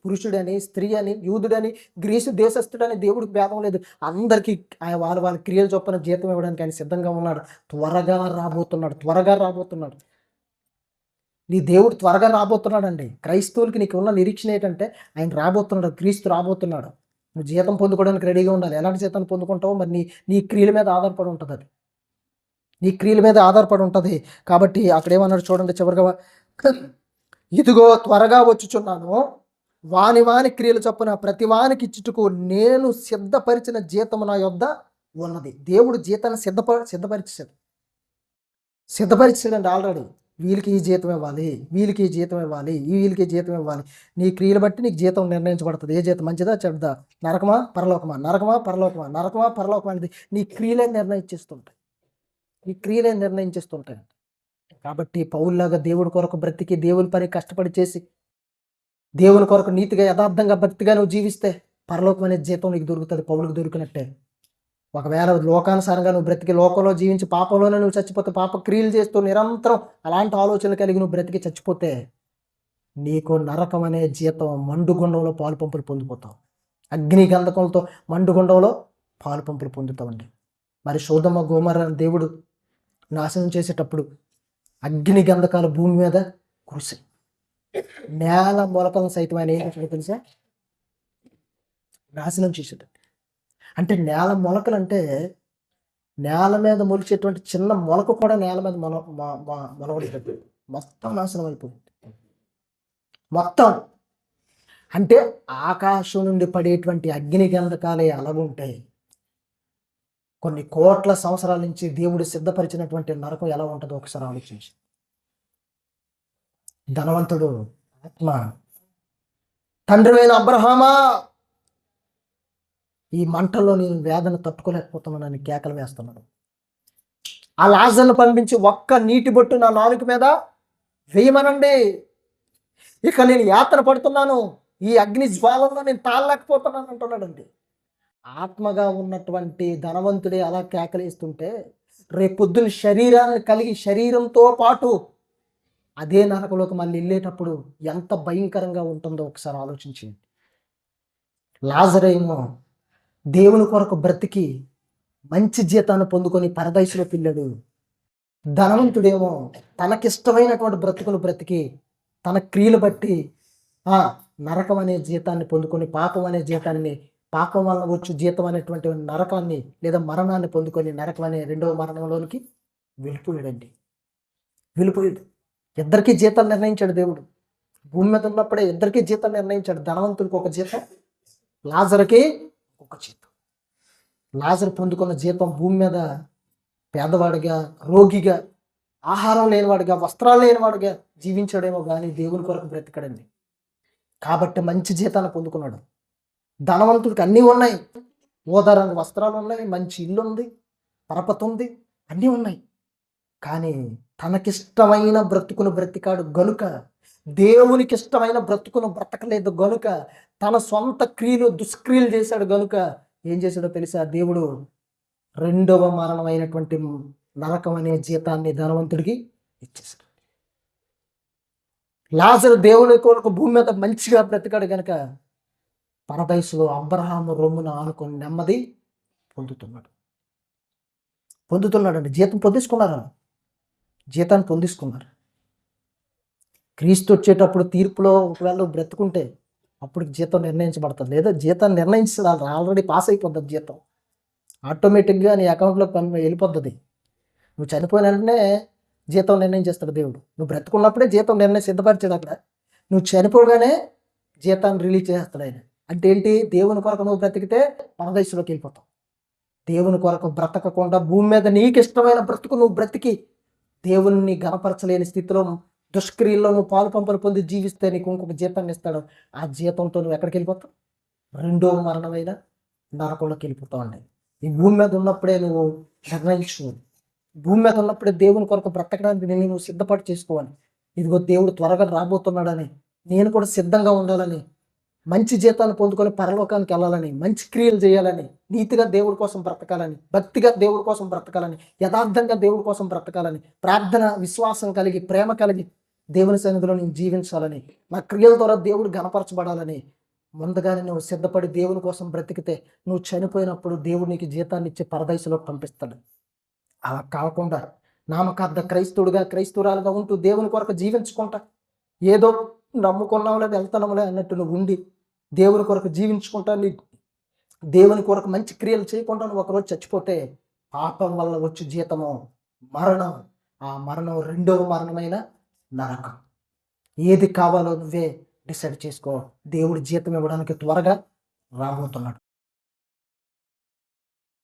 పురుషుడని, స్త్రీ అని, యూదుడని, గ్రీసు దేశస్థుడని దేవుడికి భేదం లేదు. అందరికీ వాళ్ళ క్రియల చొప్పున జీతం ఇవ్వడానికి ఆయన సిద్ధంగా ఉన్నాడు. త్వరగా రాబోతున్నాడు. నీ దేవుడు త్వరగా రాబోతున్నాడండి. క్రైస్తవులకి నీకు ఉన్న నిరీక్షణ ఏంటంటే, ఆయన రాబోతున్నాడు, క్రీస్తు రాబోతున్నాడు. నువ్వు జీతం పొందుకోవడానికి రెడీగా ఉండాలి. ఎలాంటి జీతాన్ని పొందుకుంటావో మరి నీ క్రియల మీద ఆధారపడి ఉంటుంది. అది నీ క్రియల మీద ఆధారపడి ఉంటుంది. కాబట్టి అక్కడ ఏమన్నాడు చూడండి చివరిగా, ఇదిగో త్వరగా వచ్చుచున్నాను, వాని వాని క్రియలు చొప్పున ప్రతి వానికి ఇచ్చుటకు నేను సిద్ధపరిచిన జీతము నా యొద్ద ఉన్నది. దేవుడు జీతాన్ని సిద్ధపరిచాడండి ఆల్రెడీ. వీళ్ళకి ఈ జీతం ఇవ్వాలి, వీళ్ళకి ఈ జీతం ఇవ్వాలి, వీళ్ళకి జీతం ఇవ్వాలి. నీ క్రియలు బట్టి నీకు జీతం నిర్ణయించబడుతుంది. ఏ జీతం మంచిదా చెడ్డదా, నరకమా పరలోకమా, నరకమా పరలోకమా, నరకమా పరలోకమా అనేది నీ క్రియలే నిర్ణయించేస్తుంటాయి. కాబట్టి పౌల్లాగా దేవుడి కొరకు బ్రతికి, దేవుని పని కష్టపడి చేసి, దేవుని కొరకు నీతిగా యథార్థంగా భక్తిగా నువ్వు జీవిస్తే పరలోకం అనే జీతం నీకు దొరుకుతుంది, పౌలుకు దొరికినట్టే. ఒకవేళ లోకానుసారంగా నువ్వు బ్రతికి లోకంలో జీవించి పాపంలోనే నువ్వు చచ్చిపోతే, పాప క్రియలు చేస్తూ నిరంతరం అలాంటి ఆలోచనలు కలిగి నువ్వు బ్రతికి చచ్చిపోతే నీకు నరకం అనే జీతం, మండుగుండంలో పాలు పంపులు పొందిపోతావు. అగ్ని గంధకంతో మండుగుండంలో పాలు పంపులు పొందుతావండి. మరి సొదొమ గొమొర్రా దేవుడు నాశనం చేసేటప్పుడు అగ్ని గంధకాలు భూమి మీద కురిసాయి. నేల మొలకలను సైతం ఆయన ఏం చేసాడో తెలుసా? నాశనం చేసేటట్టు. అంటే నేల మొలకలు అంటే, నేల మీద మొలిచేటువంటి చిన్న మొలక కూడా నేల మీద మొలవడేటట్టు మొత్తం నాశనం అయిపోయింది. మొత్తం అంటే ఆకాశం నుండి పడేటువంటి అగ్ని గంధకాలే అలాగుంటాయి. కొన్ని కోట్ల సంవత్సరాల నుంచి దేవుడు సిద్ధపరిచినటువంటి నరకం ఎలా ఉంటుందో ఒకసారి ఆలోచించి. ధనవంతుడు ఆత్మ, తండ్రివైన అబ్రహామా, ఈ మంటల్లో నేను వేదన తట్టుకోలేకపోతున్నానని కేకలు వేస్తున్నాడు. ఆ లాజర్ను పంపించి ఒక్క నీటి బొట్టు నా నాలుక మీద వేయమనండి, ఇక నేను యాతన పడుతున్నాను, ఈ అగ్ని జ్వాలలో నేను తాళలేకపోతున్నాను అంటున్నాడండి. ఆత్మగా ఉన్నటువంటి ధనవంతుడే అలా కేకలేస్తుంటే రేపొద్దున శరీరాన్ని కలిగి శరీరంతో పాటు అదే నరకలోకి మళ్ళీ వెళ్ళేటప్పుడు ఎంత భయంకరంగా ఉంటుందో ఒకసారి ఆలోచించండి. లాజరేమో దేవుని కొరకు బ్రతికి మంచి జీతాన్ని పొందుకొని పరదైసులో పిల్లడు. ధనవంతుడేమో తనకిష్టమైనటువంటి బ్రతుకును బ్రతికి తన క్రియలు బట్టి నరకం అనే జీతాన్ని పొందుకొని, పాపం అనే జీతాన్ని, పాపం వల్ల వచ్చు జీతం అనేటువంటి నరకాన్ని లేదా మరణాన్ని పొందుకొని నరకం అనే రెండవ మరణంలోనికి వెళ్ళిపోయాడండి. ఇద్దరికీ జీతాలు నిర్ణయించాడు దేవుడు. భూమి మీద ఉన్నప్పుడే ఇద్దరికీ జీతాలు నిర్ణయించాడు. ధనవంతుడికి ఒక జీతం, లాజరుకి ఒక జీతం. లాజరు పొందుకున్న జీతం భూమి మీద పేదవాడిగా, రోగిగా, ఆహారం లేనివాడిగా, వస్త్రాలు లేనివాడిగా జీవించాడేమో కానీ దేవుని కొరకు బ్రతికాడండి. కాబట్టి మంచి జీతాన్ని పొందుకున్నాడు. ధనవంతుడికి అన్నీ ఉన్నాయి, ఓదారంగ వస్త్రాలు ఉన్నాయి, మంచి ఇల్లు ఉంది, పరపతి ఉంది, అన్నీ ఉన్నాయి. కానీ తనకిష్టమైన బ్రతుకును బ్రతికాడు గనుక, దేవునికి ఇష్టమైన బ్రతుకును బ్రతకలేదు గనుక, తన సొంత క్రియలు దుష్క్రియలు చేశాడు గనుక ఏం చేశాడో తెలుసా? దేవుడు రెండవ మరణమైనటువంటి నరకం అనే జీతాన్ని ధనవంతుడికి ఇచ్చేశాడు. లాజరు దేవుని కొరకు భూమి మీద మంచిగా బ్రతికాడు గనక పరదైసులో అబ్రహాము రొమ్మున ఆనుకొని నెమ్మది పొందుతున్నాడండి. జీతాన్ని పొందించుకున్నారు. క్రీస్తు వచ్చేటప్పుడు తీర్పులో ఒకవేళ బ్రతుకుంటే అప్పుడు జీతం నిర్ణయించబడుతుంది, లేదా జీతాన్ని నిర్ణయించాలి. ఆల్రెడీ పాస్ అయిపోద్ది జీతం, ఆటోమేటిక్గా నీ అకౌంట్లోకి వెళ్ళిపోద్ది. నువ్వు చనిపోయిన వెంటనే జీతం నిర్ణయించేస్తాడు దేవుడు. నువ్వు బ్రతుకున్నప్పుడే జీతం నిర్ణయం సిద్ధపరిచాడు అక్కడ. నువ్వు చనిపోగానే జీతాన్ని రిలీజ్ చేస్తాడు ఆయన. అంటే ఏంటి? దేవుని కొరకు నువ్వు బ్రతికితే పరదేశంలోకి వెళ్ళిపోతావు. దేవుని కొరకు బ్రతకకుండా భూమి మీద నీకు ఇష్టమైన బ్రతుకు నువ్వు బ్రతికి దేవుని గణపరచలేని స్థితిలో దుష్క్రియల్లో నువ్వు పాలు పంపలు పొంది జీవిస్తే నీకు ఇంకొక జీతాన్ని ఇస్తాడు. ఆ జీతంతో నువ్వు ఎక్కడికి వెళ్ళిపోతావు? రెండవ మరణమైన నరకంలోకి వెళ్ళిపోతావు అండి. ఈ భూమి మీద ఉన్నప్పుడే నువ్వు నిర్ణయించు. భూమి మీద ఉన్నప్పుడే దేవుని కొరకు బ్రతకడానికి నువ్వు సిద్ధపాటు చేసుకోవాలి. ఇదిగో దేవుడు త్వరగా రాబోతున్నాడని, నేను కూడా సిద్ధంగా ఉండాలని, మంచి జీతాన్ని పొందుకొని పరలోకానికి వెళ్ళాలని, మంచి క్రియలు చేయాలని, నీతిగా దేవుడి కోసం బ్రతకాలని, భక్తిగా దేవుడి కోసం బ్రతకాలని, యథార్థంగా దేవుడి కోసం బ్రతకాలని, ప్రార్థన విశ్వాసం కలిగి ప్రేమ కలిగి దేవుని సన్నిధిలో నేను జీవించాలని, నా క్రియల ద్వారా దేవుడు గణపరచబడాలని ముందుగానే నువ్వు సిద్ధపడి దేవుని కోసం బ్రతికితే నువ్వు చనిపోయినప్పుడు దేవుడు నీకు జీతాన్ని ఇచ్చి పరదైసులోకి పంపిస్తాడు. అలా కాకుండా నామకార్థ క్రైస్తవుడిగా క్రైస్తవురాలుగా ఉంటూ దేవుని కొరకు జీవించుకుంటా, ఏదో నమ్ముకున్నాంలే వెళ్తున్నాంలే అన్నట్టు నువ్వు ఉండి దేవుని కొరకు జీవించుకుంటా, నీ దేవుని కొరకు మంచి క్రియలు చేయకుండా నువ్వు ఒకరోజు చచ్చిపోతే పాపం వల్ల వచ్చి జీతము మరణం. ఆ మరణం రెండవ మరణమైన నరకం. ఏది కావాలో నువ్వే డిసైడ్ చేసుకో. దేవుడి జీతం ఇవ్వడానికి త్వరగా రాబోతున్నాడు.